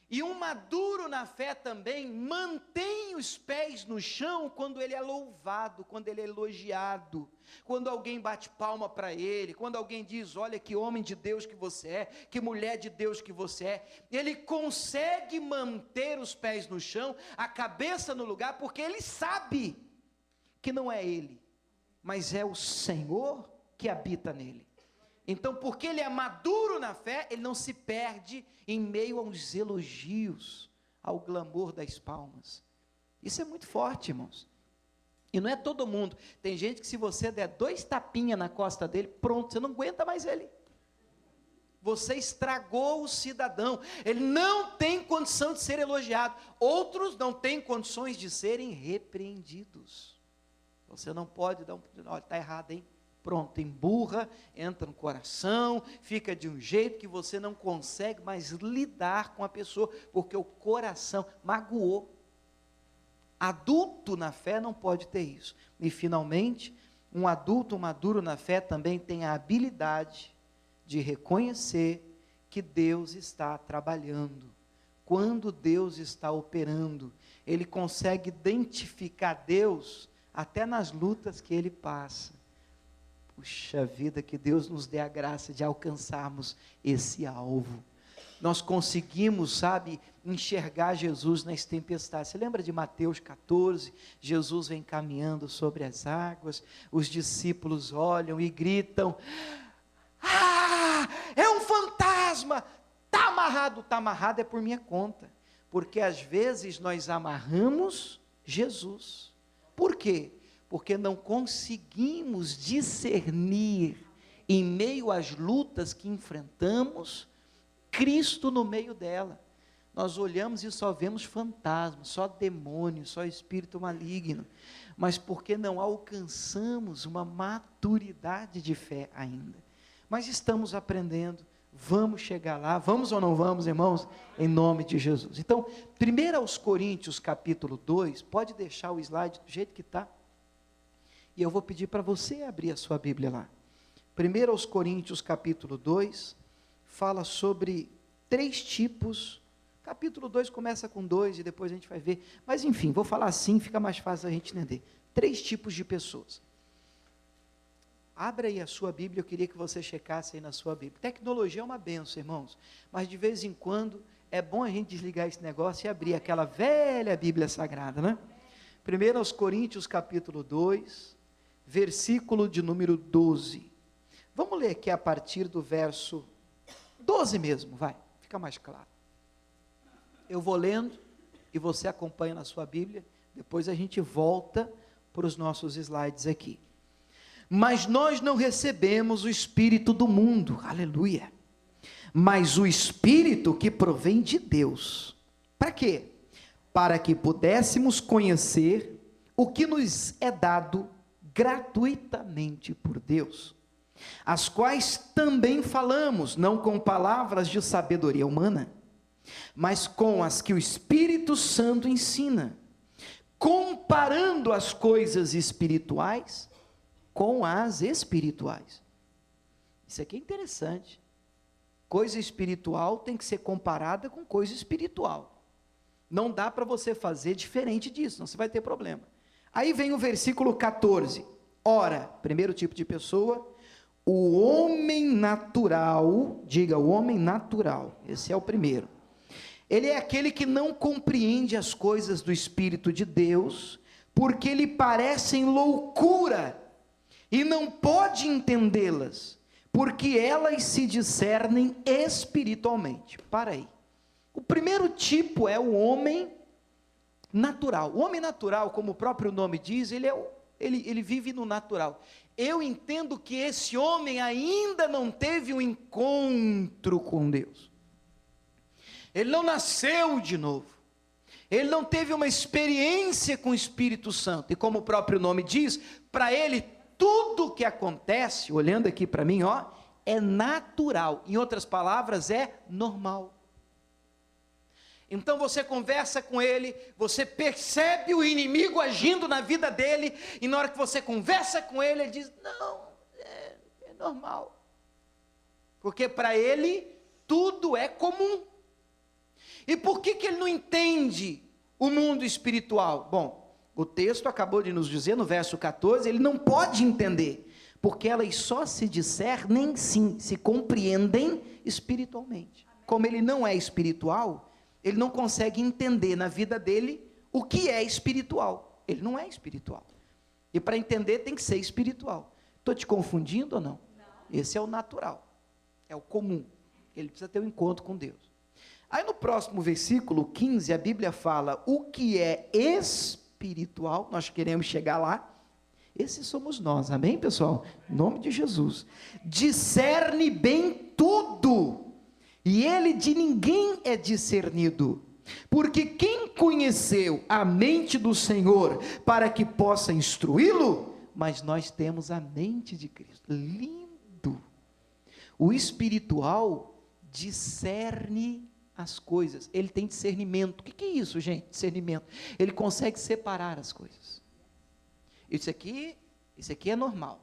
E um maduro na fé também mantém os pés no chão quando ele é louvado, quando ele é elogiado, quando alguém bate palma para ele, quando alguém diz, olha que homem de Deus que você é, que mulher de Deus que você é. Ele consegue manter os pés no chão, a cabeça no lugar, porque ele sabe que não é ele, mas é o Senhor que habita nele. Então, porque ele é maduro na fé, ele não se perde em meio aos elogios, ao glamour das palmas. Isso é muito forte, irmãos. E não é todo mundo. Tem gente que se você der 2 tapinhas na costa dele, pronto, você não aguenta mais ele. Você estragou o cidadão. Ele não tem condição de ser elogiado. Outros não têm condições de serem repreendidos. Você não pode dar olha, está errado, hein? Pronto, emburra, entra no coração, fica de um jeito que você não consegue mais lidar com a pessoa, porque o coração magoou. Adulto na fé não pode ter isso. E finalmente, um adulto maduro na fé também tem a habilidade de reconhecer que Deus está trabalhando. Quando Deus está operando, ele consegue identificar Deus até nas lutas que ele passa. Puxa vida, que Deus nos dê a graça de alcançarmos esse alvo. Nós conseguimos, sabe, enxergar Jesus nas tempestades. Você lembra de Mateus 14? Jesus vem caminhando sobre as águas, os discípulos olham e gritam, ah, é um fantasma, está amarrado é por minha conta, porque às vezes nós amarramos Jesus. Por quê? Porque não conseguimos discernir, em meio às lutas que enfrentamos, Cristo no meio dela. Nós olhamos e só vemos fantasmas, só demônios, só espírito maligno, mas porque não alcançamos uma maturidade de fé ainda. Mas estamos aprendendo, vamos chegar lá, vamos ou não vamos, irmãos? Em nome de Jesus. Então, 1 Coríntios capítulo 2, pode deixar o slide do jeito que está, e eu vou pedir para você abrir a sua Bíblia lá. 1 Coríntios capítulo 2, fala sobre 3 tipos, capítulo 2 começa com 2 e depois a gente vai ver, mas enfim, vou falar assim, fica mais fácil a gente entender. 3 tipos de pessoas. Abra aí a sua Bíblia, eu queria que você checasse aí na sua Bíblia. Tecnologia é uma benção, irmãos, mas de vez em quando é bom a gente desligar esse negócio e abrir aquela velha Bíblia Sagrada, né? 1 Coríntios capítulo 2, versículo de número 12. Vamos ler aqui a partir do verso 12 mesmo, vai, fica mais claro. Eu vou lendo e você acompanha na sua Bíblia, depois a gente volta para os nossos slides aqui. Mas nós não recebemos o Espírito do mundo, aleluia, mas o Espírito que provém de Deus. Para quê? Para que pudéssemos conhecer o que nos é dado gratuitamente por Deus, as quais também falamos, não com palavras de sabedoria humana, mas com as que o Espírito Santo ensina, comparando as coisas espirituais com as espirituais. Isso aqui é interessante. Coisa espiritual tem que ser comparada com coisa espiritual. Não dá para você fazer diferente disso, não você vai ter problema. Aí vem o versículo 14. Ora, primeiro tipo de pessoa, o homem natural, diga o homem natural, esse é o primeiro. Ele é aquele que não compreende as coisas do Espírito de Deus, porque lhe parecem loucura, e não pode entendê-las, porque elas se discernem espiritualmente. Para aí. O primeiro tipo é o homem natural. O homem natural, como o próprio nome diz, ele vive no natural. Eu entendo que esse homem ainda não teve um encontro com Deus. Ele não nasceu de novo. Ele não teve uma experiência com o Espírito Santo. E como o próprio nome diz, para ele tudo que acontece, olhando aqui para mim, ó, é natural. Em outras palavras, é normal. Então você conversa com ele, você percebe o inimigo agindo na vida dele, e na hora que você conversa com ele, ele diz: não, é normal. Porque para ele tudo é comum. E por que ele não entende o mundo espiritual? Bom, o texto acabou de nos dizer no verso 14, ele não pode entender, porque elas só se discernem, sim, se compreendem espiritualmente. Como ele não é espiritual, ele não consegue entender na vida dele o que é espiritual. Ele não é espiritual. E para entender tem que ser espiritual. Estou te confundindo ou não? Esse é o natural, é o comum. Ele precisa ter um encontro com Deus. Aí no próximo versículo 15, a Bíblia fala: o que é espiritual, nós queremos chegar lá. Esses somos nós, amém, pessoal? Em nome de Jesus. Discerne bem tudo, e ele de ninguém é discernido. Porque quem conheceu a mente do Senhor para que possa instruí-lo? Mas nós temos a mente de Cristo. Lindo! O espiritual discerne as coisas, ele tem discernimento. O que é isso, gente? Discernimento. Ele consegue separar as coisas. Isso aqui é normal.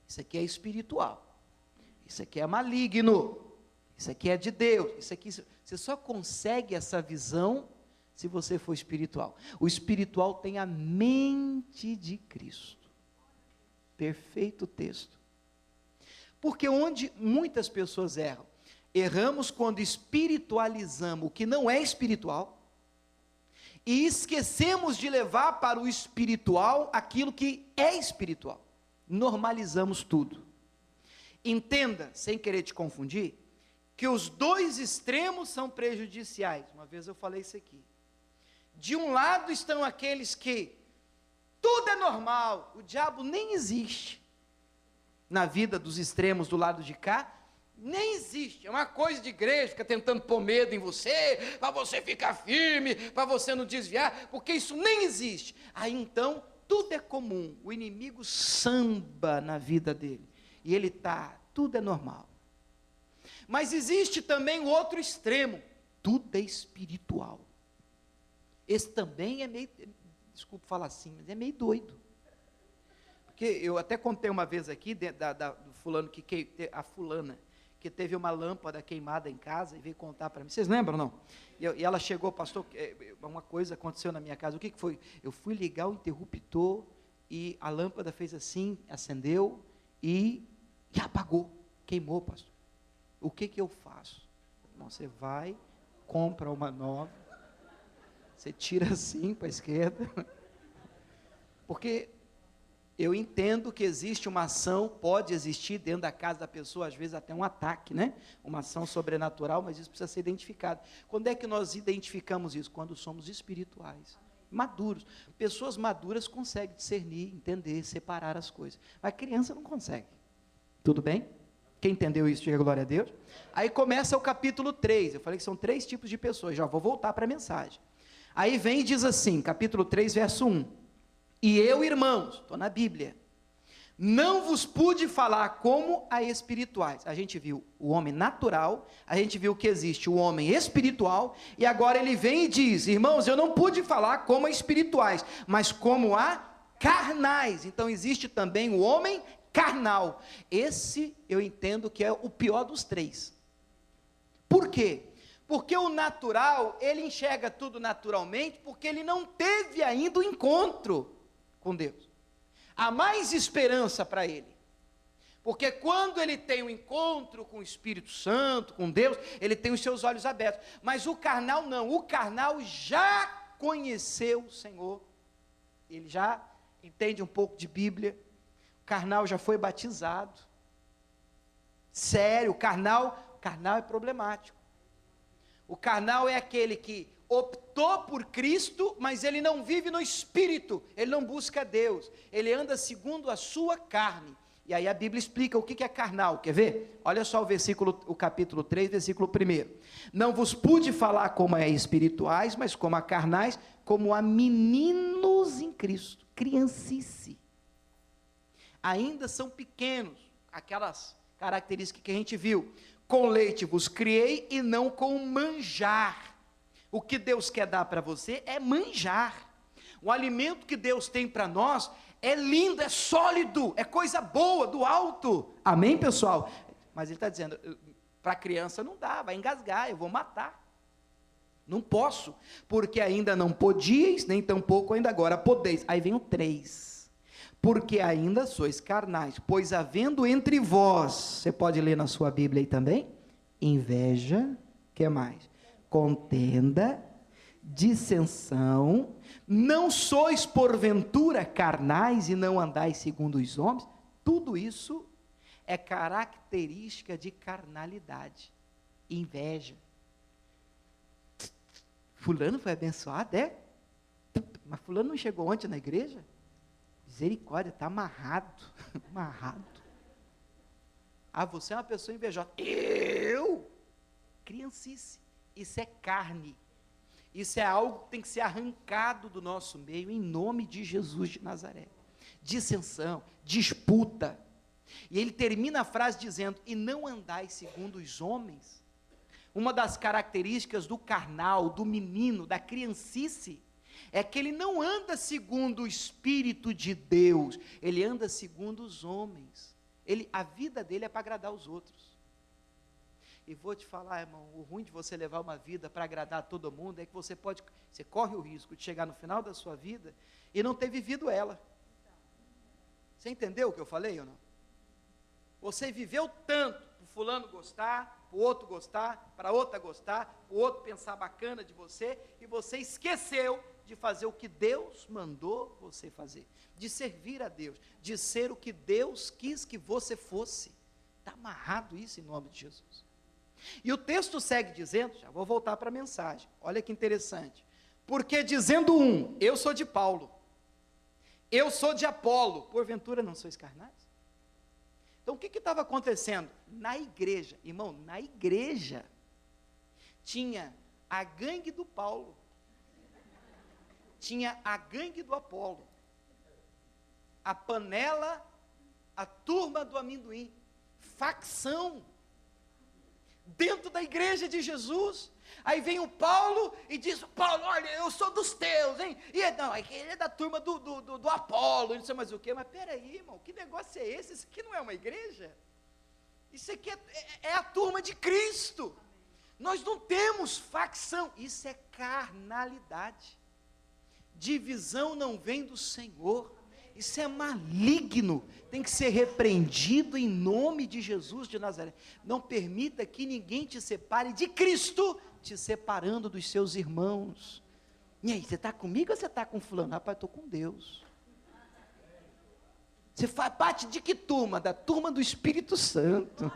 Isso aqui é espiritual. Isso aqui é maligno. Isso aqui é de Deus. Isso aqui, você só consegue essa visão se você for espiritual. O espiritual tem a mente de Cristo. Perfeito texto. Porque onde muitas pessoas erram? Erramos quando espiritualizamos o que não é espiritual e esquecemos de levar para o espiritual aquilo que é espiritual. Normalizamos tudo. Entenda, sem querer te confundir, que os dois extremos são prejudiciais. Uma vez eu falei isso aqui. De um lado estão aqueles que tudo é normal, o diabo nem existe. Na vida dos extremos do lado de cá, nem existe, é uma coisa de igreja, fica tentando pôr medo em você, para você ficar firme, para você não desviar, porque isso nem existe. Aí então, tudo é comum, o inimigo samba na vida dele, e ele tudo é normal. Mas existe também o outro extremo, tudo é espiritual. Esse também é meio, desculpa falar assim, mas é meio doido. Porque eu até contei uma vez aqui, do fulano, a fulana, que teve uma lâmpada queimada em casa e veio contar para mim. Vocês lembram, não? E ela chegou: pastor, uma coisa aconteceu na minha casa. O que foi? Eu fui ligar o interruptor e a lâmpada fez assim, acendeu e apagou, queimou, pastor. O que eu faço? Bom, você vai, compra uma nova, você tira assim para a esquerda, porque eu entendo que existe uma ação, pode existir dentro da casa da pessoa, às vezes até um ataque, né? Uma ação sobrenatural, mas isso precisa ser identificado. Quando é que nós identificamos isso? Quando somos espirituais, maduros. Pessoas maduras conseguem discernir, entender, separar as coisas. Mas criança não consegue. Tudo bem? Quem entendeu isso, diga glória a Deus. Aí começa o capítulo 3, eu falei que são 3 tipos de pessoas, já vou voltar para a mensagem. Aí vem e diz assim, capítulo 3, verso 1. E eu, irmãos, estou na Bíblia, não vos pude falar como a espirituais. A gente viu o homem natural, a gente viu que existe o homem espiritual, e agora ele vem e diz: irmãos, eu não pude falar como a espirituais, mas como a carnais. Então existe também o homem carnal. Esse eu entendo que é o pior dos 3. Por quê? Porque o natural, ele enxerga tudo naturalmente, porque ele não teve ainda o encontro com Deus. Há mais esperança para ele, porque quando ele tem um encontro com o Espírito Santo, com Deus, ele tem os seus olhos abertos. Mas o carnal não, o carnal já conheceu o Senhor, ele já entende um pouco de Bíblia, o carnal já foi batizado. Sério, o carnal é problemático. O carnal é aquele que optou por Cristo, mas ele não vive no Espírito, ele não busca Deus, ele anda segundo a sua carne. E aí a Bíblia explica o que é carnal, quer ver? Olha só o capítulo 3, versículo 1. Não vos pude falar como a espirituais, mas como a carnais, como a meninos em Cristo, criancice. Ainda são pequenos, aquelas características que a gente viu. Com leite vos criei e não com manjar, O que Deus quer dar para você é manjar. O alimento que Deus tem para nós é lindo, é sólido, é coisa boa, do alto. Amém, pessoal? Mas ele está dizendo, para a criança não dá, vai engasgar, eu vou matar. Não posso, porque ainda não podíeis, nem tampouco ainda agora podeis. Aí vem o 3. Porque ainda sois carnais, pois havendo entre vós, você pode ler na sua Bíblia aí também, inveja, que mais? Contenda, dissensão, não sois porventura carnais e não andais segundo os homens. Tudo isso é característica de carnalidade, inveja. Fulano foi abençoado, é? Mas fulano não chegou ontem na igreja? Misericórdia, está amarrado, amarrado. Ah, você é uma pessoa invejosa. Eu? Criancice, isso é carne. Isso é algo que tem que ser arrancado do nosso meio, em nome de Jesus de Nazaré. Dissensão, disputa. E ele termina a frase dizendo, e não andais segundo os homens. Uma das características do carnal, do menino, da criancice, é que ele não anda segundo o Espírito de Deus, ele anda segundo os homens. A vida dele é para agradar os outros. E vou te falar, irmão, o ruim de você levar uma vida para agradar a todo mundo é que você corre o risco de chegar no final da sua vida e não ter vivido ela. Você entendeu o que eu falei ou não? Você viveu tanto para fulano gostar, para o outro gostar, para outra gostar, para o outro pensar bacana de você, e você esqueceu de fazer o que Deus mandou você fazer, de servir a Deus, de ser o que Deus quis que você fosse. Está amarrado isso em nome de Jesus. E o texto segue dizendo, já vou voltar para a mensagem, olha que interessante, porque dizendo eu sou de Paulo, eu sou de Apolo, porventura não sois carnais? Então o que estava acontecendo? Na igreja, irmão, na igreja, tinha a gangue do Paulo, tinha a gangue do Apolo, a panela, a turma do amendoim, facção, dentro da igreja de Jesus. Aí vem o Paulo e diz, Paulo, olha, eu sou dos teus, hein? E não, ele é da turma do Apolo, não sei mais o quê. Mas peraí, irmão, que negócio é esse? Isso aqui não é uma igreja? Isso aqui é a turma de Cristo. Nós não temos facção, isso é carnalidade. Divisão não vem do Senhor, isso é maligno, tem que ser repreendido em nome de Jesus de Nazaré. Não permita que ninguém te separe de Cristo, te separando dos seus irmãos. E aí, você está comigo ou você está com fulano? Rapaz, estou com Deus. Você faz parte de que turma? Da turma do Espírito Santo.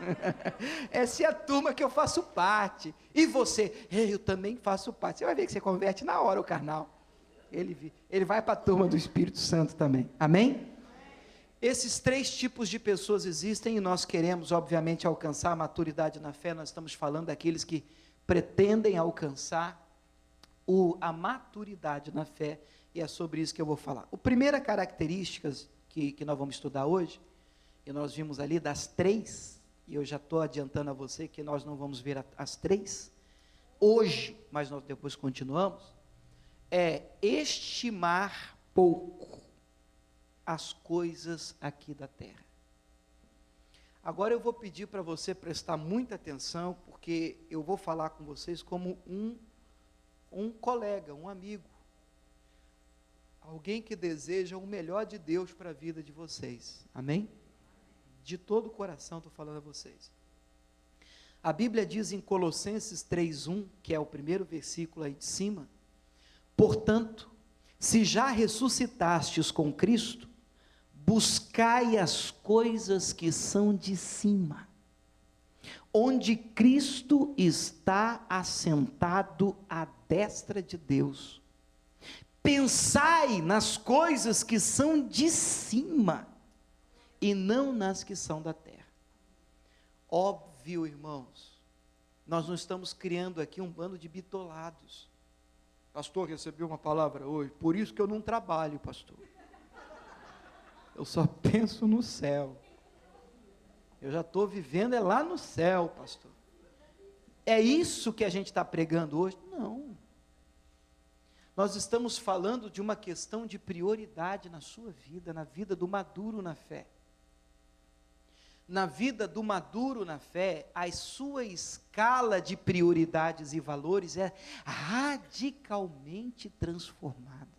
Essa é a turma que eu faço parte. E você? Eu também faço parte. Você vai ver que você converte na hora o carnal. Ele vai para a turma do Espírito Santo também. Amém? Esses 3 tipos de pessoas existem e nós queremos, obviamente, alcançar a maturidade na fé. Nós estamos falando daqueles que pretendem alcançar a maturidade na fé, e é sobre isso que eu vou falar. A primeira característica que nós vamos estudar hoje, e nós vimos ali das 3, e eu já estou adiantando a você que nós não vamos ver as 3 hoje, mas nós depois continuamos, é estimar pouco as coisas aqui da terra. Agora eu vou pedir para você prestar muita atenção, porque eu vou falar com vocês como um colega, um amigo, alguém que deseja o melhor de Deus para a vida de vocês, amém? De todo o coração estou falando a vocês. A Bíblia diz em Colossenses 3:1, que é o primeiro versículo aí de cima, portanto, se já ressuscitastes com Cristo, buscai as coisas que são de cima, onde Cristo está assentado à destra de Deus. Pensai nas coisas que são de cima, e não nas que são da terra. Óbvio, irmãos, nós não estamos criando aqui um bando de bitolados. Pastor, recebi uma palavra hoje, por isso que eu não trabalho, pastor. Eu só penso no céu. Eu já estou vivendo lá no céu, pastor. É isso que a gente está pregando hoje? Não. Nós estamos falando de uma questão de prioridade na sua vida, na vida do maduro na fé. Na vida do maduro na fé, a sua escala de prioridades e valores é radicalmente transformada.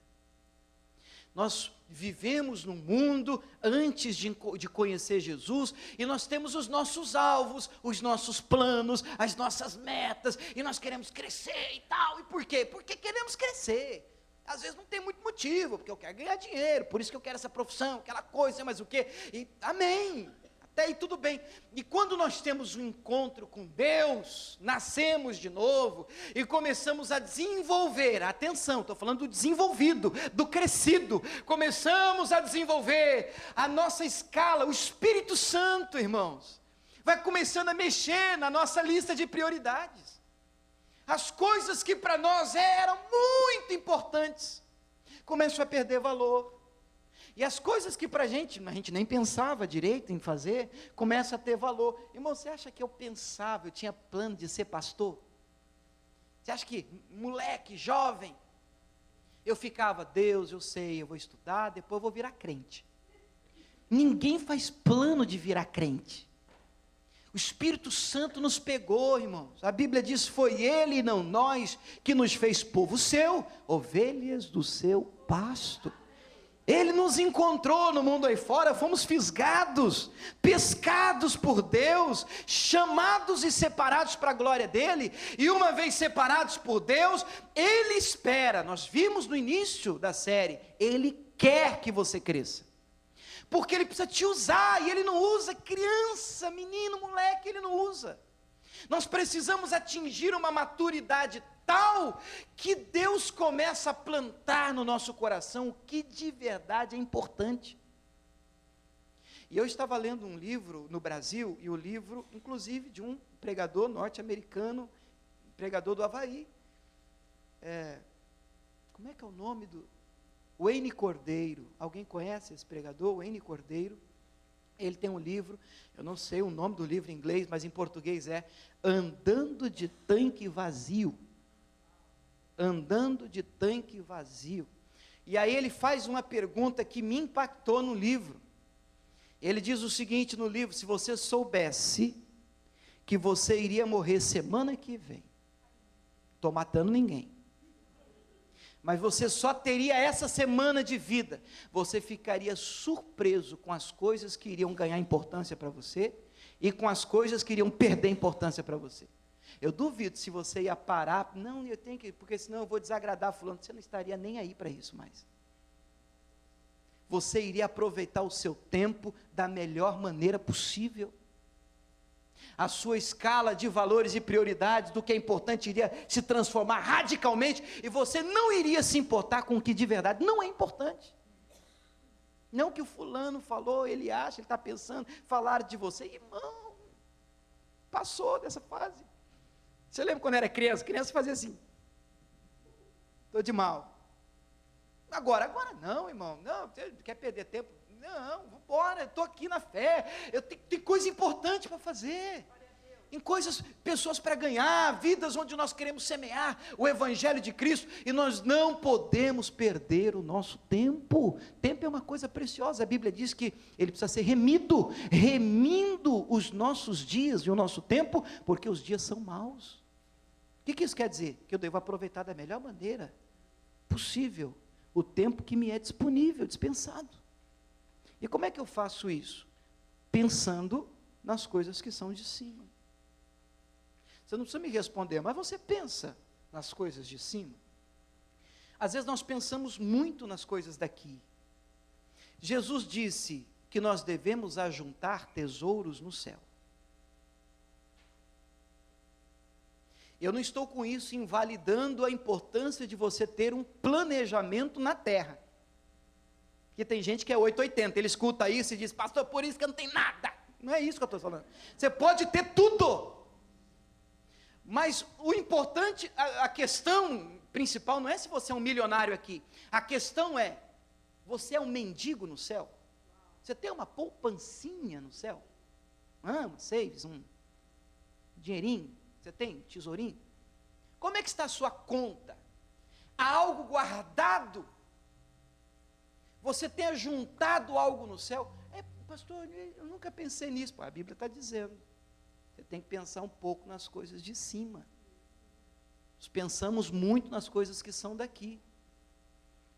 Nós vivemos num mundo antes de conhecer Jesus, e nós temos os nossos alvos, os nossos planos, as nossas metas, e nós queremos crescer e tal. E por quê? Porque queremos crescer. Às vezes não tem muito motivo, porque eu quero ganhar dinheiro, por isso que eu quero essa profissão, aquela coisa, mas o quê? E amém. Até aí tudo bem. E quando nós temos um encontro com Deus, nascemos de novo e começamos a desenvolver, atenção, estou falando do desenvolvido, do crescido, começamos a desenvolver a nossa escala, o Espírito Santo, irmãos, vai começando a mexer na nossa lista de prioridades. As coisas que para nós eram muito importantes, começam a perder valor. E as coisas que para a gente nem pensava direito em fazer, começa a ter valor. Irmão, você acha que eu pensava, eu tinha plano de ser pastor? Você acha que, moleque, jovem, eu ficava, Deus, eu sei, eu vou estudar, depois eu vou virar crente. Ninguém faz plano de virar crente. O Espírito Santo nos pegou, irmãos. A Bíblia diz, foi Ele e não nós, que nos fez povo seu, ovelhas do seu pasto. Ele nos encontrou no mundo aí fora, fomos fisgados, pescados por Deus, chamados e separados para a glória dEle, e uma vez separados por Deus, Ele espera, nós vimos no início da série, Ele quer que você cresça, porque Ele precisa te usar, e Ele não usa criança, menino, moleque, Ele não usa. Nós precisamos atingir uma maturidade tal que Deus começa a plantar no nosso coração o que de verdade é importante. E eu estava lendo um livro no Brasil, e o livro, inclusive, de um pregador norte-americano, pregador do Havaí. Como é que é o nome do... Wayne Cordeiro. Alguém conhece esse pregador? Wayne Cordeiro. Ele tem um livro, eu não sei o nome do livro em inglês, mas em português é Andando de Tanque Vazio. Andando de Tanque Vazio. E aí ele faz uma pergunta que me impactou no livro. Ele diz o seguinte no livro: se você soubesse que você iria morrer semana que vem, estou matando ninguém, mas você só teria essa semana de vida, você ficaria surpreso com as coisas que iriam ganhar importância para você e com as coisas que iriam perder importância para você. Eu duvido se você ia parar, não, eu tenho que, porque senão eu vou desagradar fulano, você não estaria nem aí para isso mais. Você iria aproveitar o seu tempo da melhor maneira possível. A sua escala de valores e prioridades do que é importante iria se transformar radicalmente, e você não iria se importar com o que de verdade não é importante. Não que o fulano falou, ele acha, ele está pensando, falaram de você. Irmão, passou dessa fase. Você lembra quando era criança? Criança fazia assim, estou de mal. Agora não, irmão, não, você quer perder tempo? Não, vamos embora, estou aqui na fé, eu tenho coisa importante para fazer, em coisas, pessoas para ganhar, vidas onde nós queremos semear o Evangelho de Cristo, e nós não podemos perder o nosso tempo. Tempo é uma coisa preciosa, a Bíblia diz que ele precisa ser remindo os nossos dias e o nosso tempo, porque os dias são maus. O que isso quer dizer? Que eu devo aproveitar da melhor maneira possível o tempo que me é disponível, dispensado. E como é que eu faço isso? Pensando nas coisas que são de cima. Você não precisa me responder, mas você pensa nas coisas de cima? Às vezes nós pensamos muito nas coisas daqui. Jesus disse que nós devemos ajuntar tesouros no céu. Eu não estou com isso invalidando a importância de você ter um planejamento na terra. Porque tem gente que é 880, ele escuta isso e diz, pastor, por isso que eu não tenho nada. Não é isso que eu estou falando. Você pode ter tudo. Mas o importante, a questão principal não é se você é um milionário aqui. A questão é, você é um mendigo no céu? Você tem uma poupancinha no céu? Uma saves, um dinheirinho? Você tem tesourinho? Como é que está a sua conta? Há algo guardado, você tenha juntado algo no céu. Pastor, eu nunca pensei nisso. Pô, a Bíblia está dizendo, você tem que pensar um pouco nas coisas de cima. Nós pensamos muito nas coisas que são daqui.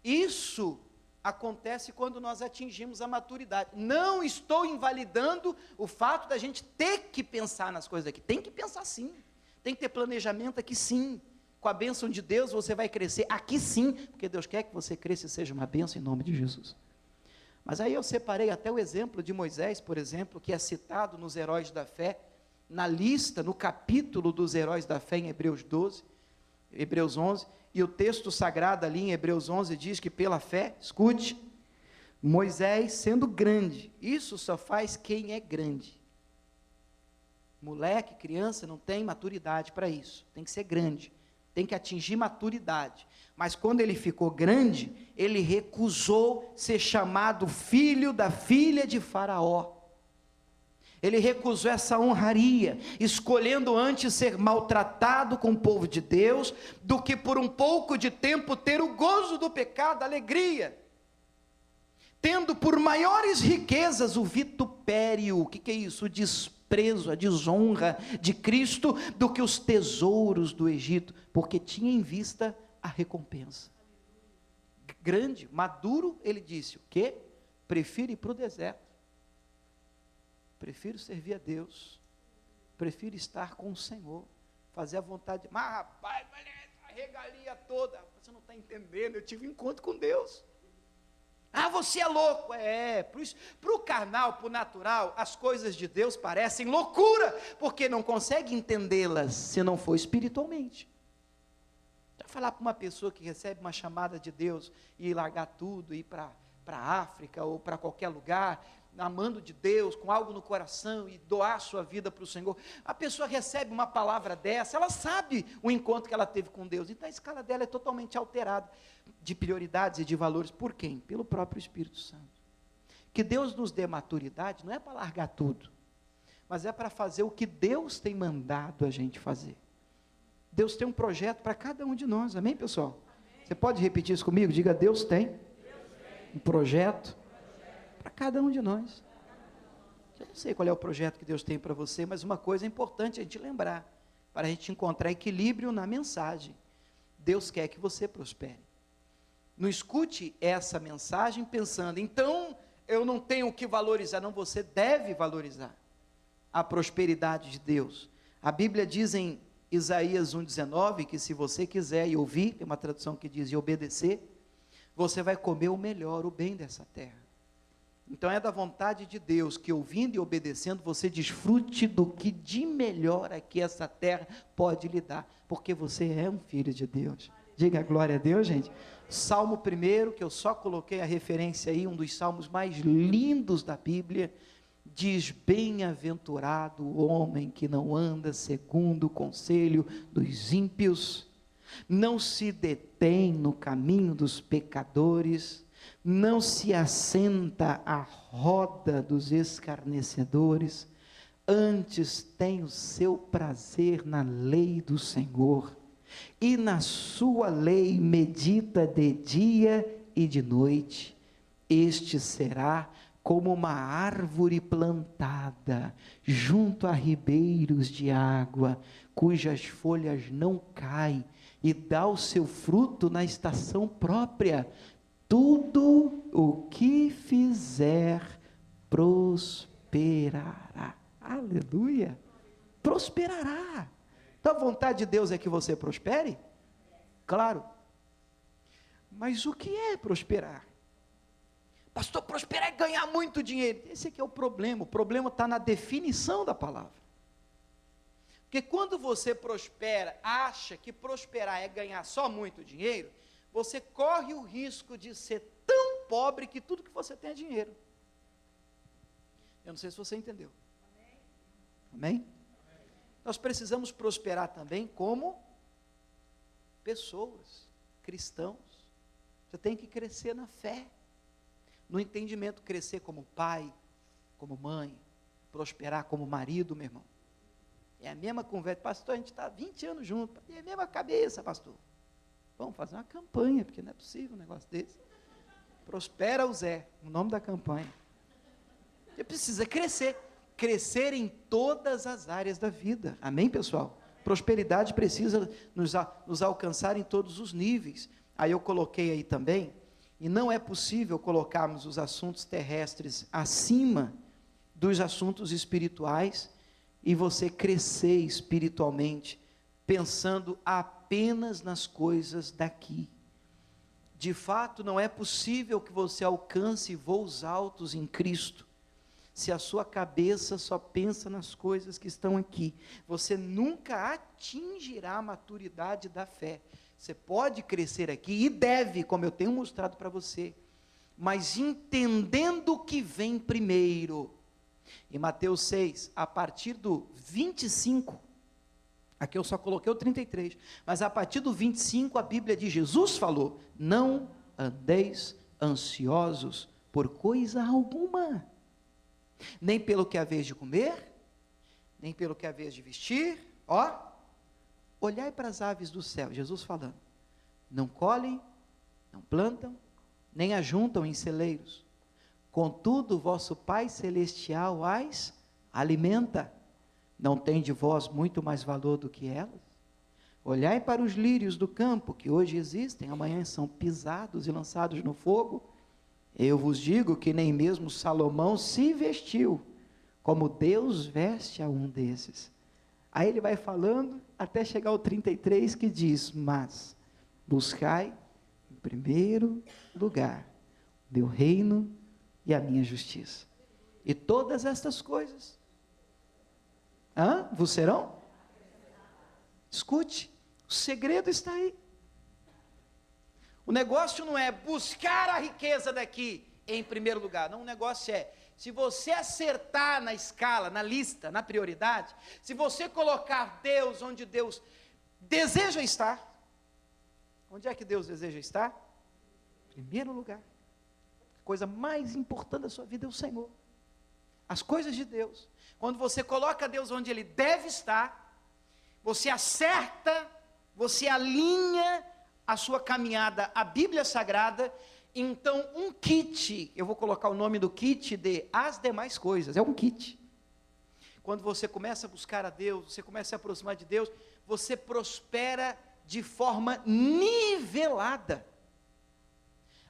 Isso acontece quando nós atingimos a maturidade. Não estou invalidando o fato da gente ter que pensar nas coisas daqui. Tem que pensar sim. Tem que ter planejamento aqui sim. Com a bênção de Deus você vai crescer aqui sim, porque Deus quer que você cresça e seja uma bênção em nome de Jesus. Mas aí eu separei até o exemplo de Moisés, por exemplo, que é citado nos heróis da fé, na lista, no capítulo dos heróis da fé em Hebreus 11, e o texto sagrado ali em Hebreus 11 diz que pela fé, escute, Moisés sendo grande, isso só faz quem é grande. Moleque, criança, não tem maturidade para isso, tem que ser grande, tem que atingir maturidade. Mas quando ele ficou grande, ele recusou ser chamado filho da filha de Faraó. Ele recusou essa honraria, escolhendo antes ser maltratado com o povo de Deus, do que por um pouco de tempo ter o gozo do pecado, a alegria. Tendo por maiores riquezas o vitupério, o que é isso? O desprezo, a desonra de Cristo, do que os tesouros do Egito, porque tinha em vista a recompensa. Grande, maduro, ele disse, o quê? Prefiro ir para o deserto. Prefiro servir a Deus, prefiro estar com o Senhor, fazer a vontade, mas rapaz, a regalia toda, você não está entendendo, eu tive um encontro com Deus. Você é louco, para o carnal, para o natural, as coisas de Deus parecem loucura, porque não consegue entendê-las, se não for espiritualmente. Já falar para uma pessoa que recebe uma chamada de Deus, e largar tudo, ir para a África, ou para qualquer lugar, amando de Deus, com algo no coração, e doar sua vida para o Senhor, a pessoa recebe uma palavra dessa, ela sabe o encontro que ela teve com Deus, então a escala dela é totalmente alterada, de prioridades e de valores. Por quem? Pelo próprio Espírito Santo. Que Deus nos dê maturidade, não é para largar tudo, mas é para fazer o que Deus tem mandado a gente fazer. Deus tem um projeto para cada um de nós, amém, pessoal? Amém. Você pode repetir isso comigo? Diga, Deus tem um projeto para cada um de nós. Eu não sei qual é o projeto que Deus tem para você, mas uma coisa é importante a gente lembrar, para a gente encontrar equilíbrio na mensagem. Deus quer que você prospere. Não escute essa mensagem pensando, então eu não tenho o que valorizar. Não, você deve valorizar a prosperidade de Deus. A Bíblia diz em Isaías 1,19, que se você quiser e ouvir, tem uma tradução que diz e obedecer, você vai comer o melhor, o bem dessa terra. Então é da vontade de Deus que ouvindo e obedecendo, você desfrute do que de melhor aqui essa terra pode lhe dar, porque você é um filho de Deus. Diga glória a Deus, gente. Salmo 1, que eu só coloquei a referência aí, um dos salmos mais lindos da Bíblia, diz, bem-aventurado o homem que não anda segundo o conselho dos ímpios, não se detém no caminho dos pecadores, não se assenta à roda dos escarnecedores, antes tem o seu prazer na lei do Senhor, e na sua lei medita de dia e de noite. Este será como uma árvore plantada junto a ribeiros de água, cujas folhas não caem, e dá o seu fruto na estação própria. Tudo o que fizer prosperará. Aleluia! Prosperará. Então a vontade de Deus é que você prospere? Claro. Mas o que é prosperar? Pastor, prosperar é ganhar muito dinheiro. Esse aqui é o problema está na definição da palavra. Porque quando você prospera, acha que prosperar é ganhar só muito dinheiro, você corre o risco de ser tão pobre que tudo que você tem é dinheiro. Eu não sei se você entendeu. Amém? Nós precisamos prosperar também como pessoas, cristãos. Você tem que crescer na fé, no entendimento, crescer como pai, como mãe, prosperar como marido, meu irmão. É a mesma conversa, pastor, a gente está 20 anos juntos, é a mesma cabeça, pastor. Vamos fazer uma campanha, porque não é possível um negócio desse. Prospera o Zé, o nome da campanha. Você precisa crescer. Crescer em todas as áreas da vida. Amém, pessoal? Prosperidade precisa nos alcançar em todos os níveis. Aí eu coloquei aí também, e não é possível colocarmos os assuntos terrestres acima dos assuntos espirituais e você crescer espiritualmente, pensando apenas nas coisas daqui. De fato, não é possível que você alcance voos altos em Cristo, se a sua cabeça só pensa nas coisas que estão aqui. Você nunca atingirá a maturidade da fé. Você pode crescer aqui, e deve, como eu tenho mostrado para você, mas entendendo o que vem primeiro. Em Mateus 6, a partir do 25, aqui eu só coloquei o 33, mas a partir do 25 a Bíblia diz, Jesus falou, não andeis ansiosos por coisa alguma, nem pelo que haveis de comer, nem pelo que haveis de vestir, olhai para as aves do céu, Jesus falando, não colhem, não plantam, nem ajuntam em celeiros, contudo vosso Pai Celestial as alimenta, não tem de vós muito mais valor do que elas? Olhai para os lírios do campo, que hoje existem, amanhã são pisados e lançados no fogo, eu vos digo que nem mesmo Salomão se vestiu, como Deus veste a um desses. Aí ele vai falando, até chegar ao 33, que diz, mas buscai em primeiro lugar o meu reino e a minha justiça. E todas estas coisas, vos serão? Escute, o segredo está aí. O negócio não é buscar a riqueza daqui em primeiro lugar, não, o negócio é, se você acertar na escala, na lista, na prioridade, se você colocar Deus onde Deus deseja estar, onde é que Deus deseja estar? Em primeiro lugar. A coisa mais importante da sua vida é o Senhor, as coisas de Deus. Quando você coloca Deus onde Ele deve estar, você acerta, você alinha a sua caminhada à Bíblia Sagrada. Então um kit, eu vou colocar o nome do kit de as demais coisas, é um kit. Quando você começa a buscar a Deus, você começa a se aproximar de Deus, você prospera de forma nivelada.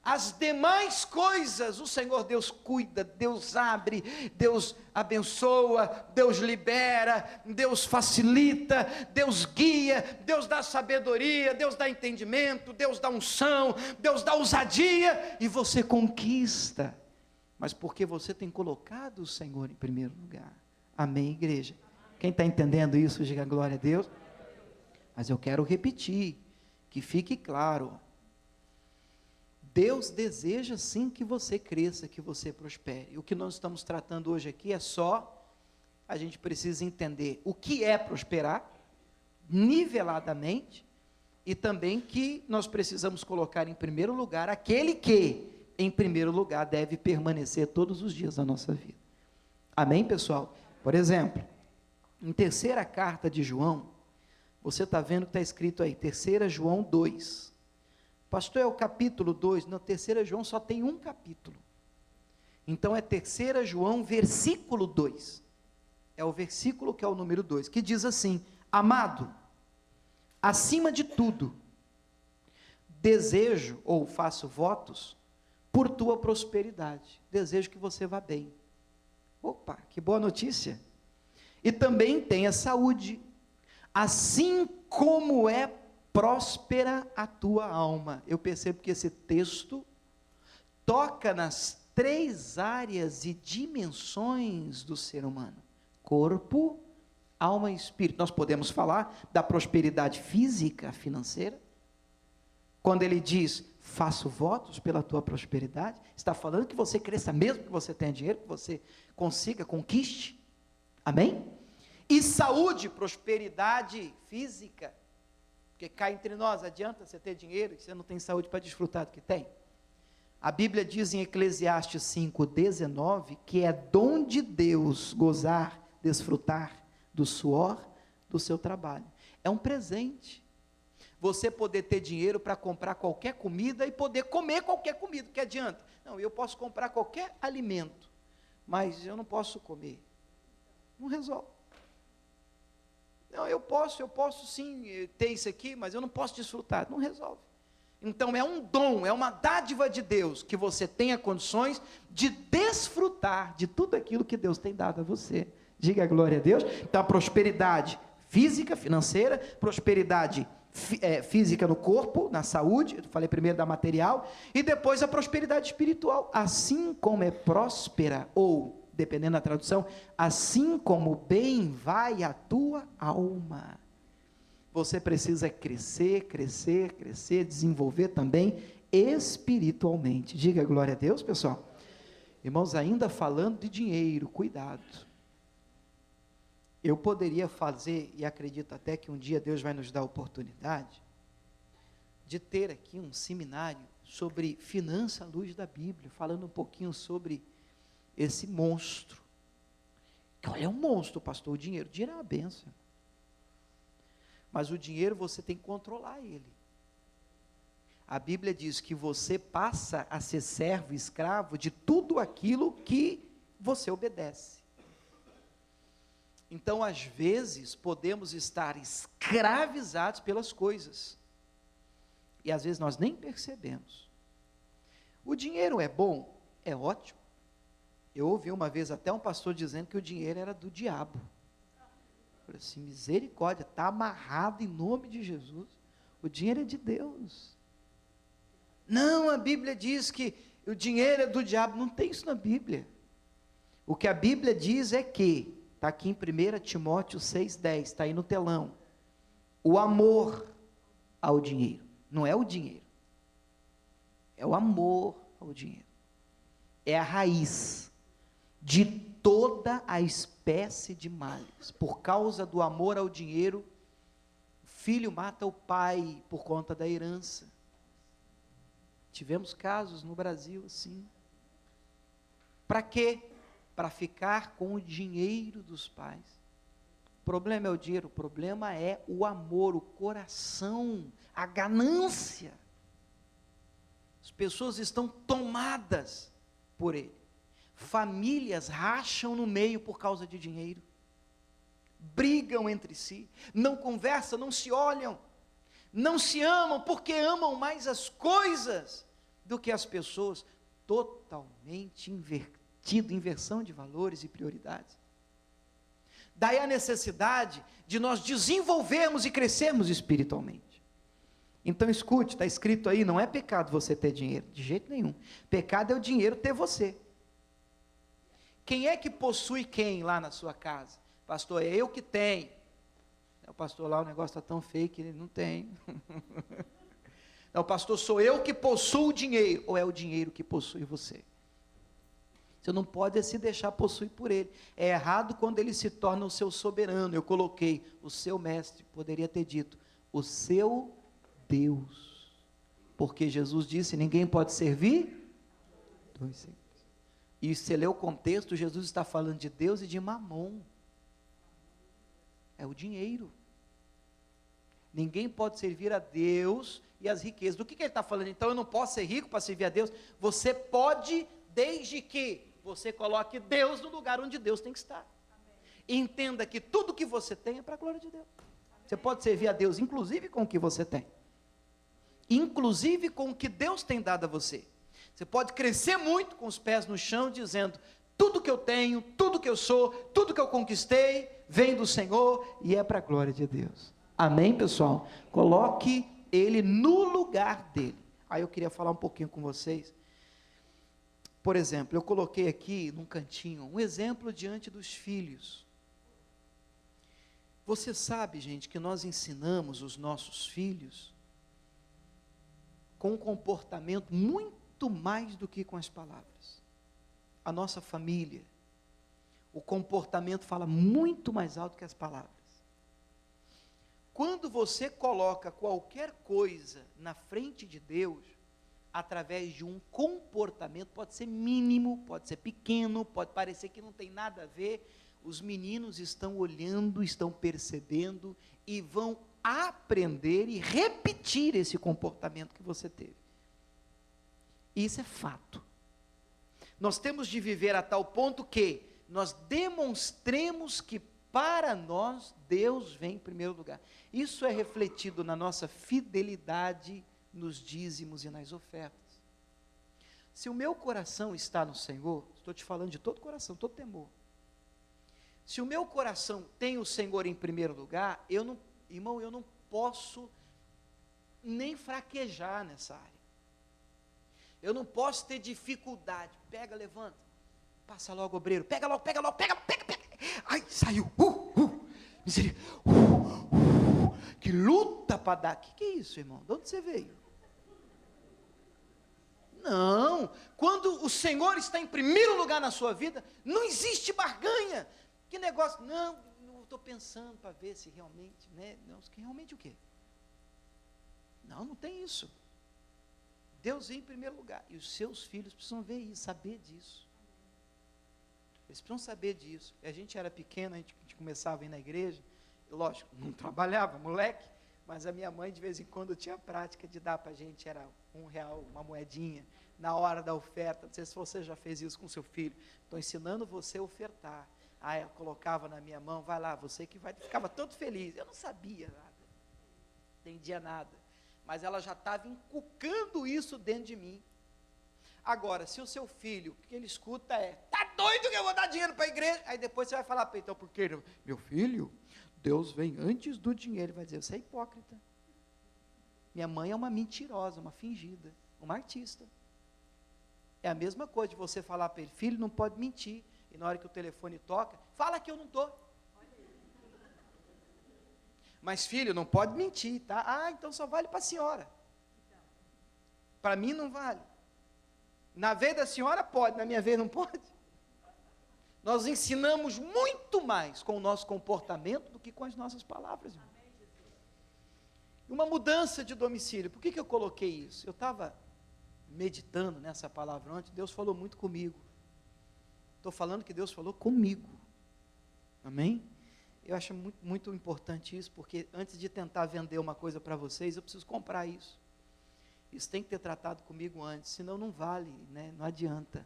As demais coisas, o Senhor Deus cuida, Deus abre, Deus abençoa, Deus libera, Deus facilita, Deus guia, Deus dá sabedoria, Deus dá entendimento, Deus dá unção, Deus dá ousadia, e você conquista, mas porque você tem colocado o Senhor em primeiro lugar. Amém, igreja? Quem está entendendo isso, diga glória a Deus. Mas eu quero repetir, que fique claro, Deus deseja sim que você cresça, que você prospere. O que nós estamos tratando hoje aqui é só, a gente precisa entender o que é prosperar, niveladamente, e também que nós precisamos colocar em primeiro lugar aquele que, em primeiro lugar, deve permanecer todos os dias da nossa vida. Amém, pessoal? Por exemplo, em terceira carta de João, você está vendo que está escrito aí, 3 João 2. Pastor, é o capítulo 2, não, 3 João só tem um capítulo, então é 3 João versículo 2, é o versículo que é o número 2, que diz assim, amado, acima de tudo, desejo ou faço votos por tua prosperidade, desejo que você vá bem. Opa, que boa notícia. E também tenha saúde, assim como é próspera a tua alma. Eu percebo que esse texto toca nas 3 áreas e dimensões do ser humano: corpo, alma e espírito. Nós podemos falar da prosperidade física, financeira. Quando ele diz, faço votos pela tua prosperidade, está falando que você cresça mesmo, que você tenha dinheiro, que você consiga, conquiste. Amém? E saúde, prosperidade física. Porque cá entre nós, adianta você ter dinheiro e você não tem saúde para desfrutar do que tem? A Bíblia diz em Eclesiastes 5:19 que é dom de Deus gozar, desfrutar do suor do seu trabalho. É um presente. você poder ter dinheiro para comprar qualquer comida e poder comer qualquer comida, que adianta? Não, eu posso comprar qualquer alimento, mas eu não posso comer. Não resolve. Não, eu posso sim ter isso aqui, mas eu não posso desfrutar. Não resolve. Então é um dom, é uma dádiva de Deus, que você tenha condições de desfrutar de tudo aquilo que Deus tem dado a você. Diga a glória a Deus. Então a prosperidade física, financeira, prosperidade física no corpo, na saúde, eu falei primeiro da material, e depois a prosperidade espiritual, assim como é próspera, ou, dependendo da tradução, assim como bem vai a tua alma. Você precisa crescer, desenvolver também espiritualmente. Diga glória a Deus, pessoal. Irmãos, ainda falando de dinheiro, cuidado. Eu poderia fazer, e acredito até que um dia Deus vai nos dar a oportunidade, de ter aqui um seminário sobre finança à luz da Bíblia, falando um pouquinho sobre esse monstro. Que olha, é um monstro, pastor, o dinheiro é uma bênção. Mas o dinheiro você tem que controlar ele. A Bíblia diz que você passa a ser servo, escravo de tudo aquilo que você obedece. Então, às vezes, podemos estar escravizados pelas coisas. E às vezes nós nem percebemos. O dinheiro é bom? É ótimo. Eu ouvi uma vez até um pastor dizendo que o dinheiro era do diabo. Eu falei assim, misericórdia, está amarrado em nome de Jesus. O dinheiro é de Deus. Não, a Bíblia diz que o dinheiro é do diabo. Não tem isso na Bíblia. O que a Bíblia diz é que, está aqui em 1 Timóteo 6,10, está aí no telão, o amor ao dinheiro. Não é o dinheiro. É o amor ao dinheiro. É a raiz de toda a espécie de males. Por causa do amor ao dinheiro, o filho mata o pai por conta da herança. Tivemos casos no Brasil assim. Para quê? Para ficar com o dinheiro dos pais. O problema é o dinheiro, o problema é o amor, o coração, a ganância. As pessoas estão tomadas por ele. Famílias racham no meio por causa de dinheiro. Brigam entre si, não conversam, não se olham, não se amam, porque amam mais as coisas do que as pessoas. Totalmente inversão de valores e prioridades. Daí a necessidade de nós desenvolvermos e crescermos espiritualmente. Então escute, está escrito aí, não é pecado você ter dinheiro, de jeito nenhum. Pecado é o dinheiro ter você. Quem é que possui quem lá na sua casa? Pastor, é eu que tenho. O pastor lá, o negócio está tão feio que ele não tem. Não, pastor, sou eu que possuo o dinheiro, ou é o dinheiro que possui você? Você não pode se deixar possuir por ele. É errado quando ele se torna o seu soberano. Eu coloquei o seu mestre, poderia ter dito, o seu Deus. Porque Jesus disse, ninguém pode servir dois senhores. E se você lê o contexto, Jesus está falando de Deus e de Mamon. É o dinheiro. Ninguém pode servir a Deus e as riquezas. Do que ele está falando? Então eu não posso ser rico para servir a Deus? Você pode, desde que você coloque Deus no lugar onde Deus tem que estar. E entenda que tudo que você tem é para a glória de Deus. Você pode servir a Deus, inclusive com o que você tem. Inclusive com o que Deus tem dado a você. Você pode crescer muito com os pés no chão, dizendo, tudo que eu tenho, tudo que eu sou, tudo que eu conquistei, vem do Senhor e é para a glória de Deus. Amém, pessoal? Coloque ele no lugar dele. Aí eu queria falar um pouquinho com vocês. Por exemplo, eu coloquei aqui num cantinho, um exemplo diante dos filhos. Você sabe, gente, que nós ensinamos os nossos filhos com um comportamento muito mais do que com as palavras. A nossa família, o comportamento fala muito mais alto que as palavras. Quando você coloca qualquer coisa na frente de Deus, através de um comportamento, pode ser mínimo, pode ser pequeno, pode parecer que não tem nada a ver, os meninos estão olhando, estão percebendo e vão aprender e repetir esse comportamento que você teve. Isso é fato. Nós temos de viver a tal ponto que nós demonstremos que para nós Deus vem em primeiro lugar. Isso é refletido na nossa fidelidade nos dízimos e nas ofertas. Se o meu coração está no Senhor, estou te falando de todo coração, todo temor. Se o meu coração tem o Senhor em primeiro lugar, irmão, eu não posso nem fraquejar nessa área. Eu não posso ter dificuldade. Pega, levanta. Passa logo, obreiro. Pega logo, pega. Ai, saiu. Misericórdia. Que luta para dar. Que é isso, irmão? De onde você veio? Não. Quando o Senhor está em primeiro lugar na sua vida, não existe barganha. Que negócio? Não estou pensando para ver se realmente, né? Não, realmente o quê? Não tem isso. Deus vem em primeiro lugar. E os seus filhos precisam ver isso, saber disso. Eles precisam saber disso. A gente era pequeno, a gente começava a ir na igreja. Eu, lógico, não trabalhava, moleque. Mas a minha mãe, de vez em quando, tinha a prática de dar para a gente, era R$1, uma moedinha, na hora da oferta. Não sei se você já fez isso com seu filho. Estou ensinando você a ofertar. Aí ela colocava na minha mão, vai lá, você que vai. Ficava todo feliz. Eu não sabia nada, não entendia nada. Mas ela já estava inculcando isso dentro de mim. Agora, se o seu filho, o que ele escuta é, tá doido que eu vou dar dinheiro para a igreja? Aí depois você vai falar para ele, então, por quê? Meu filho, Deus vem antes do dinheiro. Ele vai dizer, você é hipócrita. Minha mãe é uma mentirosa, uma fingida, uma artista. É a mesma coisa de você falar para ele, filho, não pode mentir. E na hora que o telefone toca, fala que eu não estou. Mas filho, não pode mentir, tá? Ah, então só vale para a senhora. Para mim não vale. Na vez da senhora pode, na minha vez não pode. Nós ensinamos muito mais com o nosso comportamento do que com as nossas palavras, irmão. Uma mudança de domicílio. Por que eu coloquei isso? Eu estava meditando nessa palavra ontem, Deus falou muito comigo. Estou falando que Deus falou comigo. Amém? Eu acho muito, muito importante isso, porque antes de tentar vender uma coisa para vocês, eu preciso comprar isso. Isso tem que ter tratado comigo antes, senão não vale, né? Não adianta.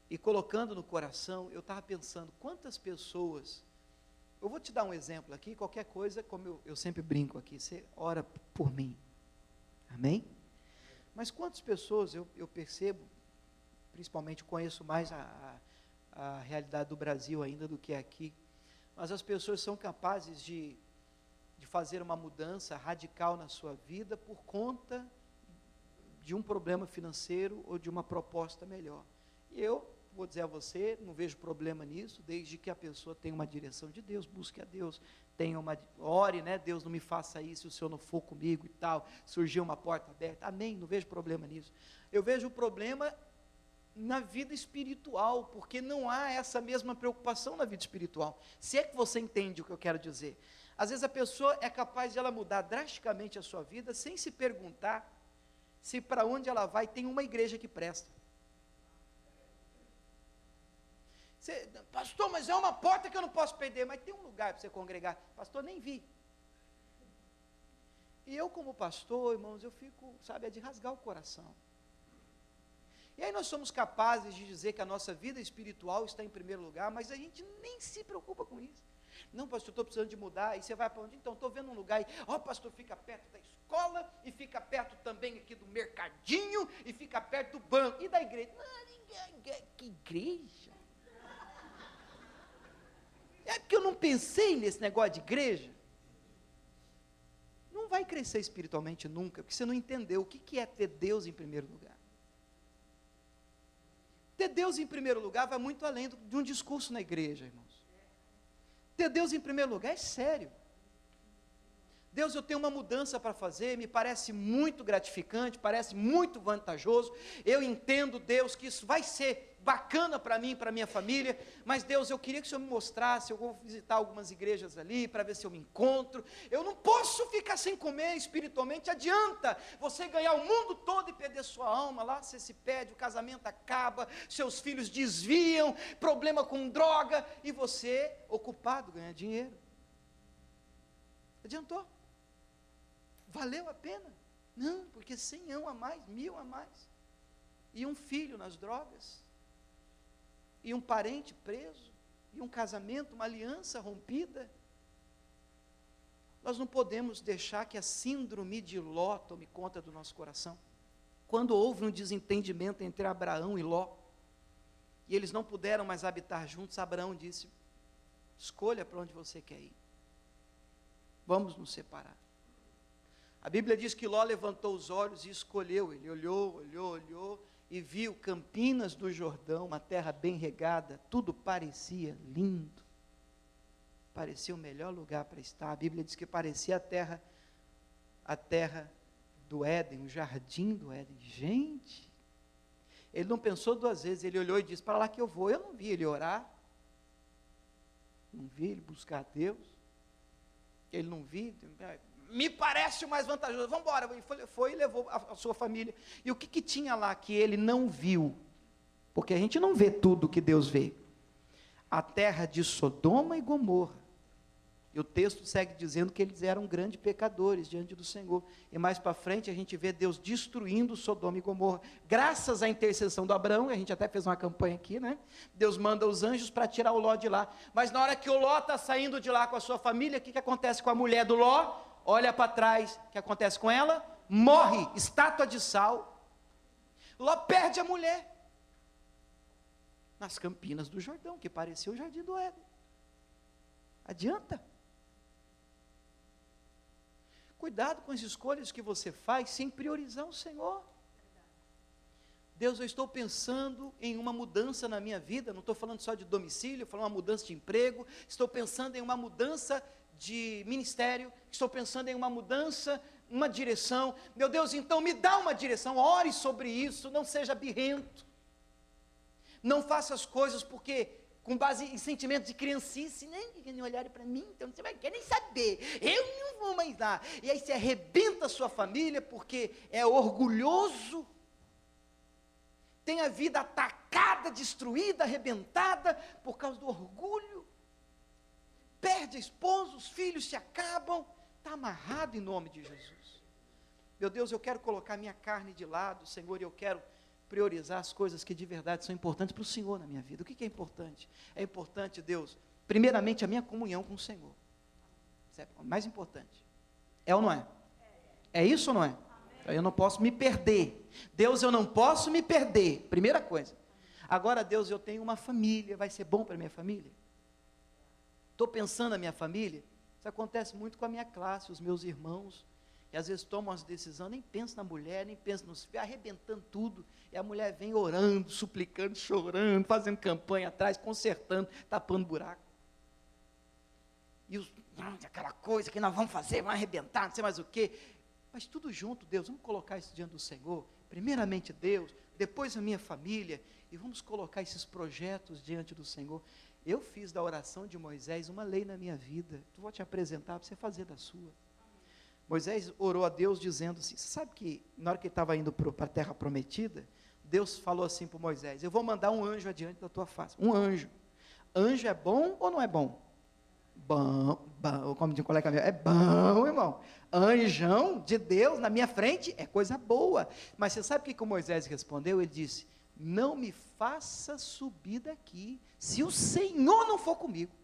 E colocando no coração, eu estava pensando, quantas pessoas, eu vou te dar um exemplo aqui, qualquer coisa, como eu sempre brinco aqui, você ora por mim. Amém? Mas quantas pessoas eu percebo, principalmente conheço mais a realidade do Brasil ainda do que aqui, mas as pessoas são capazes de fazer uma mudança radical na sua vida por conta de um problema financeiro ou de uma proposta melhor. E eu vou dizer a você, não vejo problema nisso, desde que a pessoa tenha uma direção de Deus, busque a Deus, ore, né, Deus não me faça isso, se o Senhor não for comigo e tal, surgiu uma porta aberta, amém, não vejo problema nisso. Eu vejo o problema na vida espiritual, porque não há essa mesma preocupação na vida espiritual, se é que você entende o que eu quero dizer. Às vezes a pessoa é capaz de ela mudar drasticamente a sua vida, sem se perguntar se para onde ela vai tem uma igreja que presta. Pastor, mas é uma porta que eu não posso perder, mas tem um lugar para você congregar. Pastor, nem vi. E eu como pastor, irmãos, eu fico, sabe, é de rasgar o coração. E aí nós somos capazes de dizer que a nossa vida espiritual está em primeiro lugar, mas a gente nem se preocupa com isso. Não, pastor, estou precisando de mudar. E você vai para onde? Então, estou vendo um lugar aí. Pastor, fica perto da escola, e fica perto também aqui do mercadinho, e fica perto do banco, e da igreja. Não, que igreja? É porque eu não pensei nesse negócio de igreja. Não vai crescer espiritualmente nunca, porque você não entendeu o que é ter Deus em primeiro lugar. Ter Deus em primeiro lugar vai muito além de um discurso na igreja, irmãos. Ter Deus em primeiro lugar é sério. Deus, eu tenho uma mudança para fazer, me parece muito gratificante, parece muito vantajoso. Eu entendo, Deus, que isso vai ser bacana para mim, para minha família, mas Deus, eu queria que o Senhor me mostrasse, eu vou visitar algumas igrejas ali, para ver se eu me encontro. Eu não posso ficar sem comer espiritualmente, adianta você ganhar o mundo todo e perder sua alma, lá você se perde, o casamento acaba, seus filhos desviam, problema com droga, e você, ocupado, ganha dinheiro. Adiantou? valeu a pena? Não, porque 100 a mais, 1000 a mais. E um filho nas drogas, e um parente preso, e um casamento, uma aliança rompida. Nós não podemos deixar que a síndrome de Ló tome conta do nosso coração. Quando houve um desentendimento entre Abraão e Ló, e eles não puderam mais habitar juntos, Abraão disse: escolha para onde você quer ir, vamos nos separar. A Bíblia diz que Ló levantou os olhos e escolheu. Ele olhou e viu Campinas do Jordão, uma terra bem regada, tudo parecia lindo, parecia o melhor lugar para estar. A Bíblia diz que parecia a terra do Éden, o jardim do Éden. Gente, ele não pensou duas vezes, ele olhou e disse: para lá que eu vou. Eu não vi ele orar, não vi ele buscar a Deus, ele não vi, me parece o mais vantajoso, vamos embora. Foi e levou a sua família. E o que tinha lá que ele não viu? Porque a gente não vê tudo que Deus vê. A terra de Sodoma e Gomorra. E o texto segue dizendo que eles eram grandes pecadores diante do Senhor. E mais para frente a gente vê Deus destruindo Sodoma e Gomorra. Graças à intercessão do Abraão, a gente até fez uma campanha aqui, né? Deus manda os anjos para tirar o Ló de lá. Mas na hora que o Ló está saindo de lá com a sua família, o que acontece com a mulher do Ló? Olha para trás, o que acontece com ela? Morre, estátua de sal. Ló perde a mulher. Nas Campinas do Jordão, que parecia o jardim do Éden. Adianta? Cuidado com as escolhas que você faz sem priorizar o Senhor. Deus, eu estou pensando em uma mudança na minha vida, não estou falando só de domicílio, estou falando uma mudança de emprego, estou pensando em uma mudança de ministério, estou pensando em uma mudança, uma direção. Meu Deus, então me dá uma direção, ore sobre isso, não seja birrento. Não faça as coisas porque com base em sentimento de criancice, nem olharem para mim, então você vai querer nem saber, eu não vou mais lá. E aí você arrebenta a sua família porque é orgulhoso, tem a vida atacada, destruída, arrebentada por causa do orgulho, perde a esposa, os filhos se acabam, está amarrado em nome de Jesus. Meu Deus, eu quero colocar minha carne de lado, Senhor, e eu quero priorizar as coisas que de verdade são importantes para o Senhor na minha vida. O que é importante? É importante, Deus, primeiramente a minha comunhão com o Senhor. Isso é o mais importante. É ou não é? É isso ou não é? Eu não posso me perder. Deus, eu não posso me perder. Primeira coisa. Agora, Deus, eu tenho uma família, vai ser bom para a minha família? Estou pensando na minha família? Isso acontece muito com a minha classe, os meus irmãos, e às vezes tomam as decisões, nem penso na mulher, nem penso nos filhos, arrebentando tudo, e a mulher vem orando, suplicando, chorando, fazendo campanha atrás, consertando, tapando buraco. E aquela coisa que nós vamos fazer, vamos arrebentar, não sei mais o quê. Mas tudo junto, Deus, vamos colocar isso diante do Senhor. Primeiramente Deus, depois a minha família, e vamos colocar esses projetos diante do Senhor. Eu fiz da oração de Moisés uma lei na minha vida. Eu vou te apresentar para você fazer da sua. Moisés orou a Deus dizendo assim, você sabe que na hora que ele estava indo para a terra prometida, Deus falou assim para Moisés: eu vou mandar um anjo adiante da tua face. Um anjo. Anjo é bom ou não é bom? Bom, como diz um colega meu, é bom, irmão. Anjão de Deus na minha frente é coisa boa. Mas você sabe o que Moisés respondeu? Ele disse: não me faça subir daqui, se o Senhor não for comigo.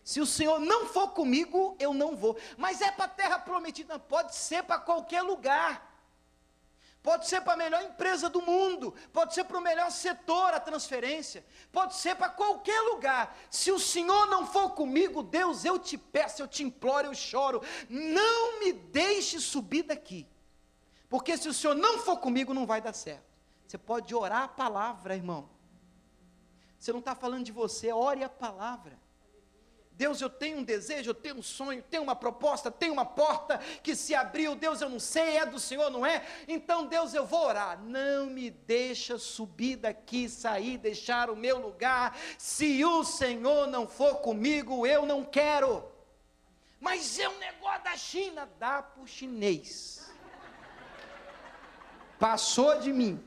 Se o Senhor não for comigo, eu não vou. Mas é para a terra prometida, pode ser para qualquer lugar. Pode ser para a melhor empresa do mundo, pode ser para o melhor setor, a transferência, pode ser para qualquer lugar. Se o Senhor não for comigo, Deus, eu te peço, eu te imploro, eu choro, não me deixe subir daqui, porque se o Senhor não for comigo, não vai dar certo. Você pode orar a palavra, irmão. Você não está falando de você, ore a palavra. Deus, eu tenho um desejo, eu tenho um sonho, tenho uma proposta, tenho uma porta que se abriu, Deus, eu não sei, é do Senhor, não é? Então, Deus, eu vou orar, não me deixa subir daqui, sair, deixar o meu lugar, se o Senhor não for comigo, eu não quero. Mas é um negócio da China, dá para o chinês. Passou de mim.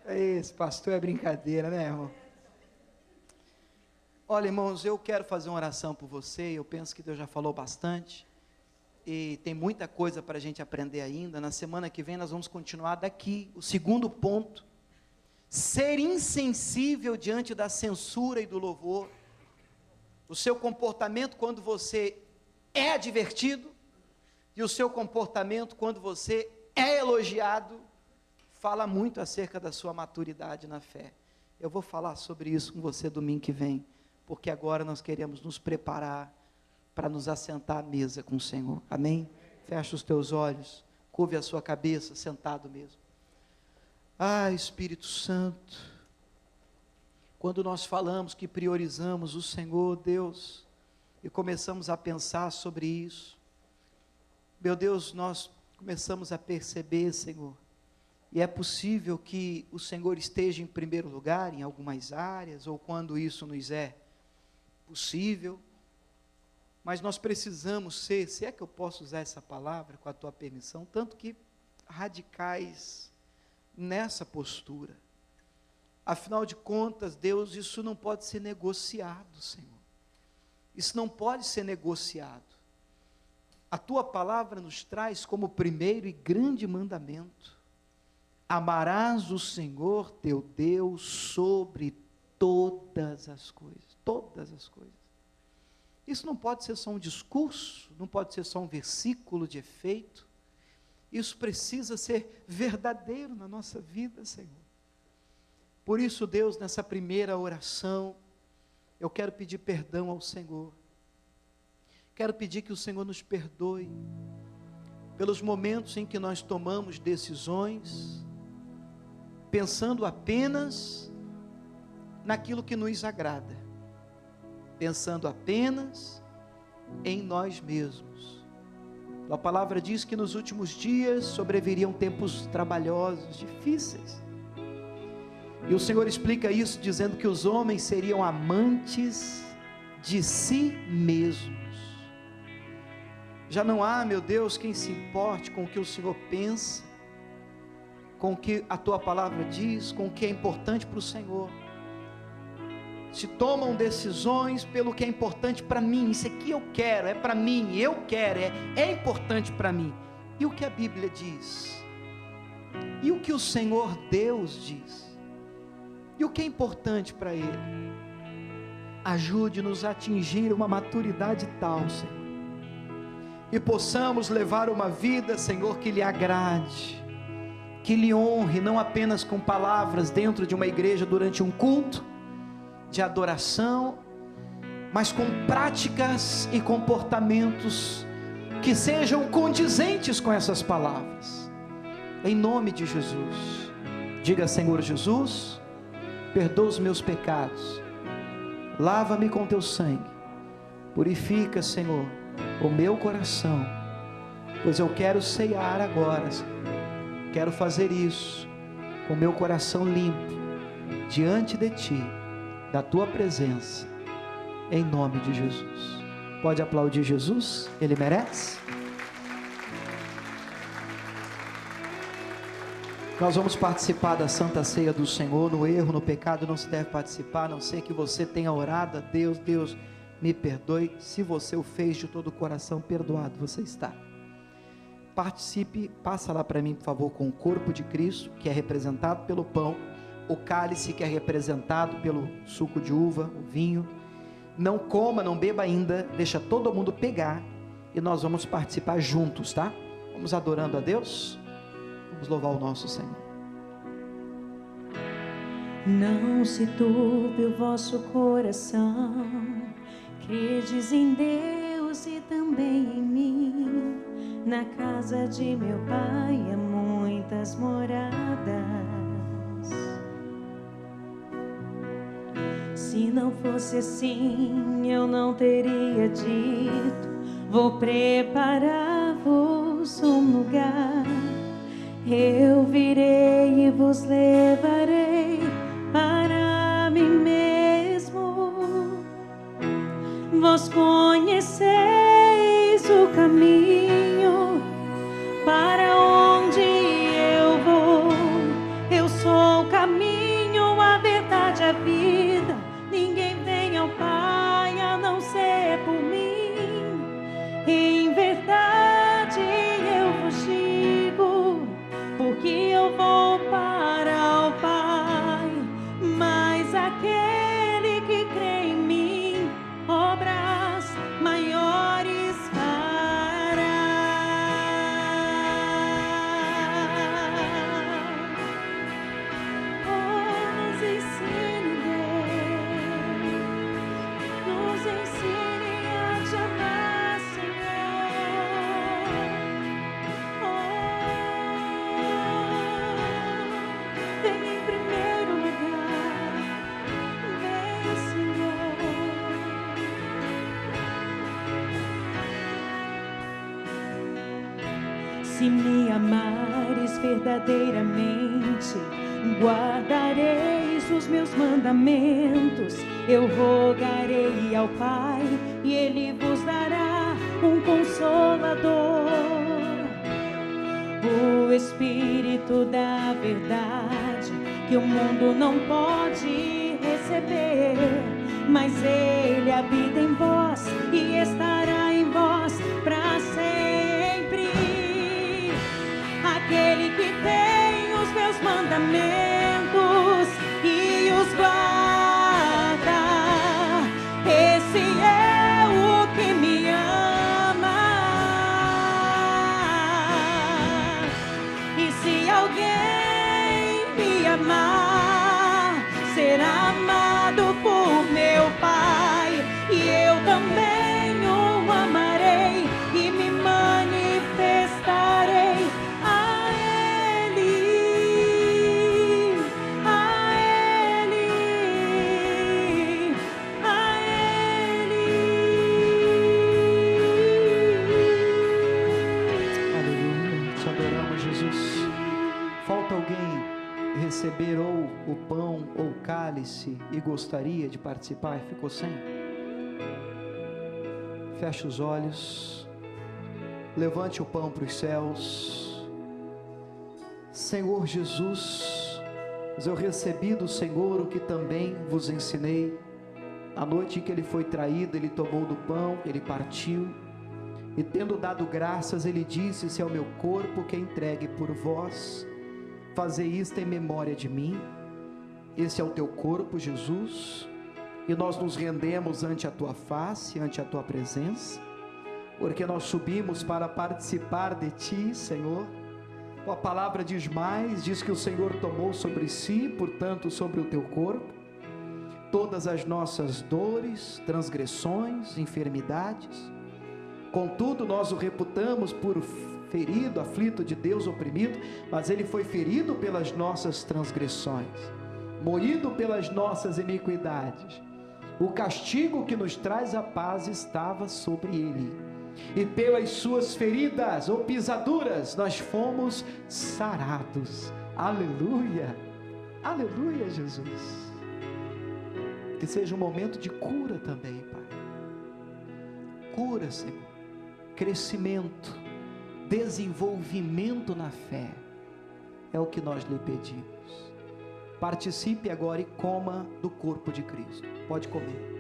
Esse pastor é brincadeira, né, irmão? Olha, irmãos, eu quero fazer uma oração por você. Eu penso que Deus já falou bastante. E tem muita coisa para a gente aprender ainda. Na semana que vem nós vamos continuar daqui. O segundo ponto: ser insensível diante da censura e do louvor. O seu comportamento quando você é advertido e o seu comportamento quando você é elogiado fala muito acerca da sua maturidade na fé. Eu vou falar sobre isso com você domingo que vem, porque agora nós queremos nos preparar para nos assentar à mesa com o Senhor. Amém? Fecha os teus olhos, curve a sua cabeça, sentado mesmo. Ah, Espírito Santo, quando nós falamos que priorizamos o Senhor, Deus, e começamos a pensar sobre isso, meu Deus, nós começamos a perceber, Senhor, e é possível que o Senhor esteja em primeiro lugar em algumas áreas, ou quando isso nos é possível, mas nós precisamos ser, se é que eu posso usar essa palavra com a tua permissão, tanto que radicais nessa postura. Afinal de contas, Deus, isso não pode ser negociado, Senhor. Isso não pode ser negociado. A tua palavra nos traz como primeiro e grande mandamento: amarás o Senhor teu Deus sobre todas as coisas. Todas as coisas. Isso não pode ser só um discurso, não pode ser só um versículo de efeito. Isso precisa ser verdadeiro na nossa vida, Senhor. Por isso, Deus, nessa primeira oração, eu quero pedir perdão ao Senhor. Quero pedir que o Senhor nos perdoe pelos momentos em que nós tomamos decisões pensando apenas naquilo que nos agrada, pensando apenas em nós mesmos. A palavra diz que nos últimos dias sobreviriam tempos trabalhosos, difíceis. E o Senhor explica isso dizendo que os homens seriam amantes de si mesmos. Já não há, meu Deus, quem se importe com o que o Senhor pensa, com o que a tua palavra diz, com o que é importante para o Senhor. Se tomam decisões pelo que é importante para mim. Isso aqui eu quero, é para mim, eu quero, é importante para mim. E o que a Bíblia diz? E o que o Senhor Deus diz? E o que é importante para Ele? Ajude-nos a atingir uma maturidade tal, Senhor, e possamos levar uma vida, Senhor, que lhe agrade, que lhe honre, não apenas com palavras dentro de uma igreja durante um culto de adoração, mas com práticas e comportamentos que sejam condizentes com essas palavras, em nome de Jesus. Diga: Senhor Jesus, perdoa os meus pecados, lava-me com teu sangue, purifica, Senhor, o meu coração, pois eu quero ceiar agora, Senhor. Quero fazer isso com o meu coração limpo diante de Ti, da Tua presença, em nome de Jesus. Pode aplaudir Jesus, Ele merece. Nós vamos participar da Santa Ceia do Senhor. No erro, no pecado não se deve participar, a não ser que você tenha orado a Deus: Deus, me perdoe. Se você o fez de todo o coração, perdoado você está. Participe, passa lá para mim, por favor, com o corpo de Cristo, que é representado pelo pão, o cálice, que é representado pelo suco de uva, o vinho. Não coma, não beba ainda, deixa todo mundo pegar, e nós vamos participar juntos, tá? Vamos adorando a Deus, vamos louvar o nosso Senhor. Não se turbe o vosso coração, credes em Deus e também em mim. Na casa de meu Pai há muitas moradas. Se não fosse assim, eu não teria dito: vou preparar-vos um lugar. Eu virei e vos levarei para mim mesmo. Vós conheceis o caminho para onde eu vou. Eu sou o caminho, a verdade, a vida. Ninguém vem ao Pai Se me amares verdadeiramente, guardareis os meus mandamentos. Eu rogarei ao Pai e Ele vos dará um Consolador, o Espírito da verdade, que o mundo não pode receber, mas Ele habita em vós e estará em vós para sempre. Aquele que tem os meus mandamentos e os guarda, esse é o que me ama. E se alguém me amar, será amado por meu Pai, e eu também o amarei e me manifestarei a Ele, a Ele, a Ele. Aleluia, te adoramos, Jesus. Falta alguém receber ou o pão ou o cálice e gostaria de participar e ficou sem? Feche os olhos, levante o pão para os céus. Senhor Jesus, eu recebi do Senhor o que também vos ensinei. A noite em que ele foi traído, ele tomou do pão, ele partiu, e tendo dado graças, ele disse: esse é o meu corpo que é entregue por vós, fazei isto em memória de mim. Esse é o teu corpo, Jesus, e nós nos rendemos ante a tua face, ante a tua presença, porque nós subimos para participar de ti, Senhor. Tua palavra diz mais, diz que o Senhor tomou sobre si, portanto sobre o teu corpo, todas as nossas dores, transgressões, enfermidades. Contudo, nós o reputamos por ferido, aflito de Deus, oprimido, mas ele foi ferido pelas nossas transgressões, moído pelas nossas iniquidades. O castigo que nos traz a paz estava sobre ele, e pelas suas feridas ou pisaduras nós fomos sarados. Aleluia, aleluia, Jesus. Que seja um momento de cura também, Pai. Cura, Senhor, crescimento, desenvolvimento na fé, é o que nós lhe pedimos. Participe agora e coma do corpo de Cristo. Pode comer.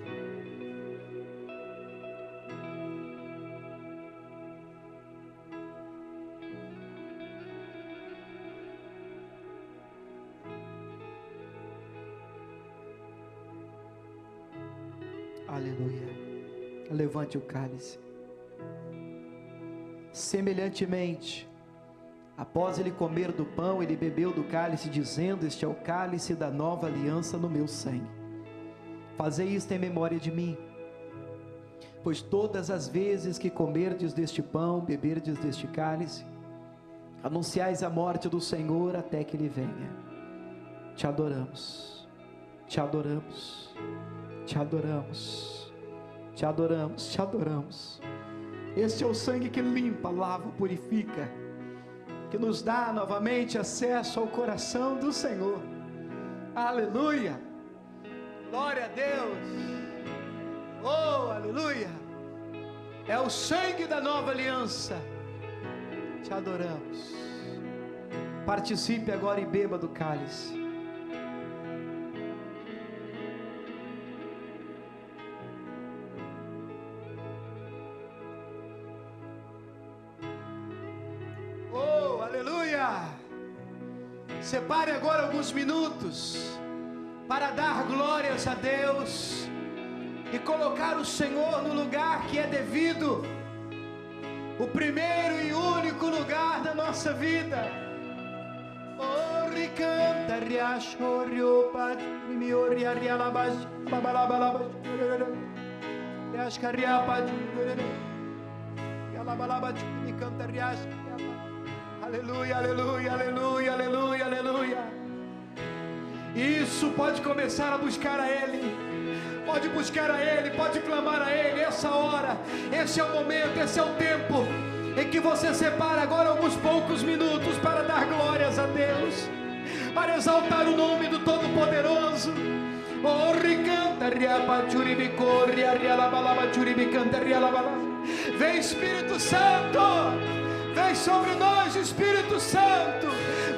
Aleluia. Levante o cálice. Semelhantemente, após ele comer do pão, ele bebeu do cálice, dizendo: este é o cálice da nova aliança no meu sangue. Fazei isto em memória de mim. Pois todas as vezes que comerdes deste pão, beberdes deste cálice, anunciais a morte do Senhor até que ele venha. Te adoramos, te adoramos, te adoramos, te adoramos, te adoramos. Este é o sangue que limpa, lava, purifica, que nos dá novamente acesso ao coração do Senhor. Aleluia, glória a Deus, oh aleluia, é o sangue da nova aliança. Te adoramos. Participe agora e beba do cálice. Separe agora alguns minutos para dar glórias a Deus e colocar o Senhor no lugar que é devido, o primeiro e único lugar da nossa vida. Oh, ricanta, riacho, riopa, miori, arialabas, babalabalabas, riasca, riapa, rialabalabas, me canta, riasca. Aleluia, aleluia, aleluia, aleluia, aleluia. Isso, pode começar a buscar a Ele. Pode buscar a Ele, pode clamar a Ele. Essa hora, esse é o momento, esse é o tempo. em que você separa agora alguns poucos minutos para dar glórias a Deus, para exaltar o nome do Todo-Poderoso. Oh, ricanta, riapachuribicorria, rialabalabachuribicanta, rialabala. Vem, Espírito Santo, vem sobre nós, Espírito Santo,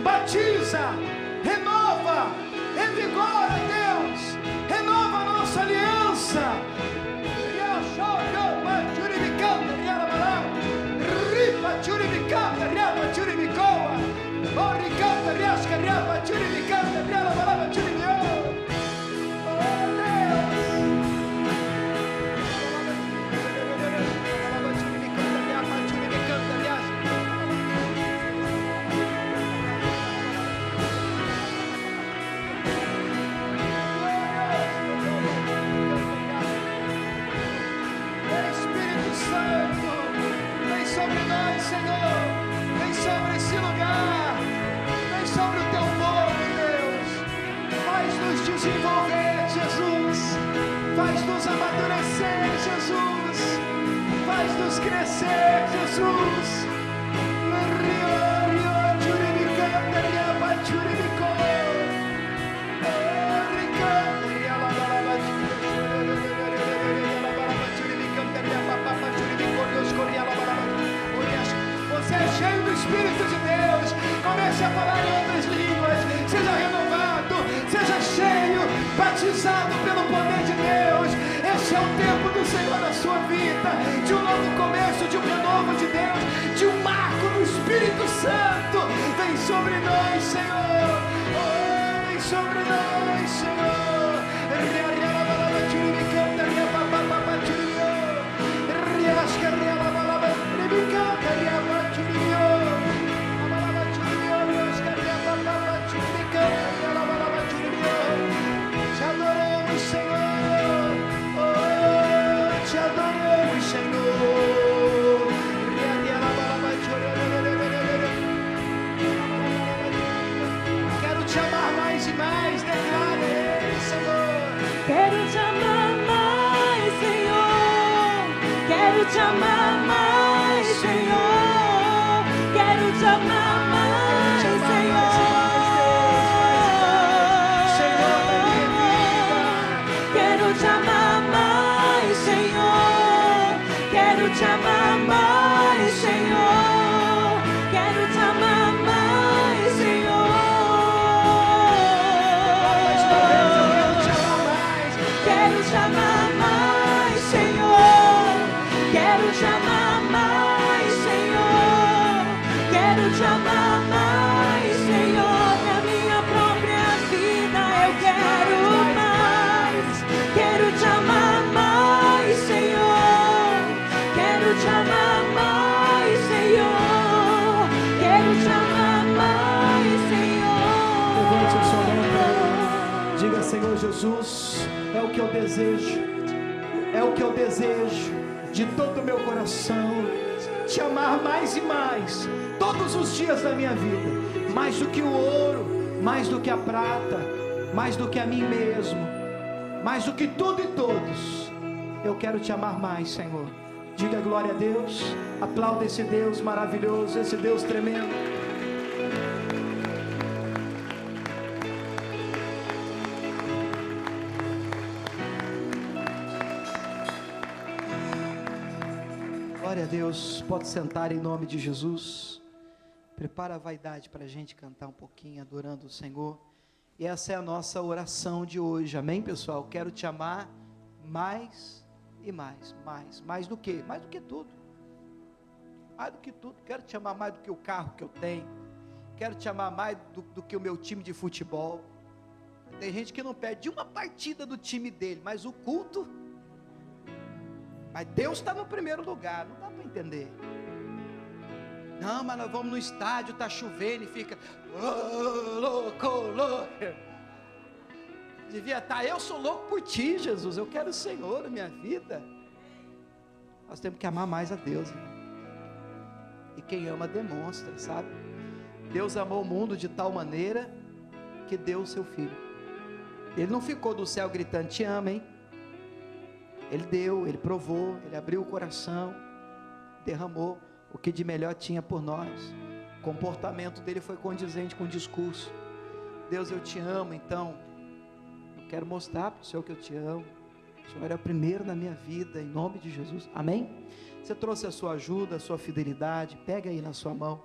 batiza, renova, revigora, Deus, renova a nossa aliança. Riapachuribicanta, riapachuribicoa, oh, ricanta, riasca, riapachuribicanta, rialabalabachuribio. Desenvolver, Jesus, faz-nos amadurecer, Jesus, faz-nos crescer, Jesus. Você é cheio do Espírito de Deus, comece a falar em outras línguas, seja renovado, seja cheio, batizado pelo poder de Deus. Esse é o tempo do Senhor na sua vida, de um novo começo, de um renovo de Deus, de um marco do Espírito Santo. Vem sobre nós, Senhor, oh, vem sobre nós, Senhor. Te adoramos, Senhor, oh, te adoramos, Senhor. Quero te amar mais e mais, declara Ele, Senhor. Quero te amar mais, Senhor. Quero te amar mais, Senhor. Quero te amar mais, Senhor. Quero te amar mais, Senhor. Quero te amar mais, Senhor. Quero te amar mais, Senhor. Quero te amar mais, Senhor. Quero te amar mais, Senhor. Quero te amar mais, Senhor. Na minha própria vida eu quero mais. Quero te amar mais, Senhor. Quero te amar mais, Senhor. Quero te amar mais, Senhor. Levante a sua mão para Ele. Diga, Senhor Jesus, é o que eu desejo, é o que eu desejo de todo o meu coração, te amar mais e mais, todos os dias da minha vida, mais do que o ouro, mais do que a prata, mais do que a mim mesmo, mais do que tudo e todos. Eu quero te amar mais, Senhor. Diga glória a Deus, aplauda esse Deus maravilhoso, esse Deus tremendo. Glória a Deus, pode sentar em nome de Jesus. Prepara a vaidade para a gente cantar um pouquinho, adorando o Senhor. E essa é a nossa oração de hoje, amém, pessoal? Quero te amar mais e mais, mais do que? Mais do que tudo. Mais do que tudo. Quero te amar mais do que o carro que eu tenho. Quero te amar mais do que o meu time de futebol. Tem gente que não perde uma partida do time dele, mas o culto... Mas Deus está no primeiro lugar, não dá para entender. Não, mas nós vamos no estádio, está chovendo e fica... Oh, louco, louco. Devia estar, eu sou louco por ti, Jesus, eu quero o Senhor na minha vida. Nós temos que amar mais a Deus, irmão. E quem ama demonstra, sabe? Deus amou o mundo de tal maneira que deu o seu Filho. Ele não ficou do céu gritando, te amo, hein? Ele deu, Ele provou, Ele abriu o coração, derramou. o que de melhor tinha por nós. O comportamento dele foi condizente com o discurso. Deus, eu te amo, então eu quero mostrar para o Senhor que eu te amo. O Senhor é o primeiro na minha vida, em nome de Jesus. Amém? Você trouxe a sua ajuda, a sua fidelidade, pega aí na sua mão.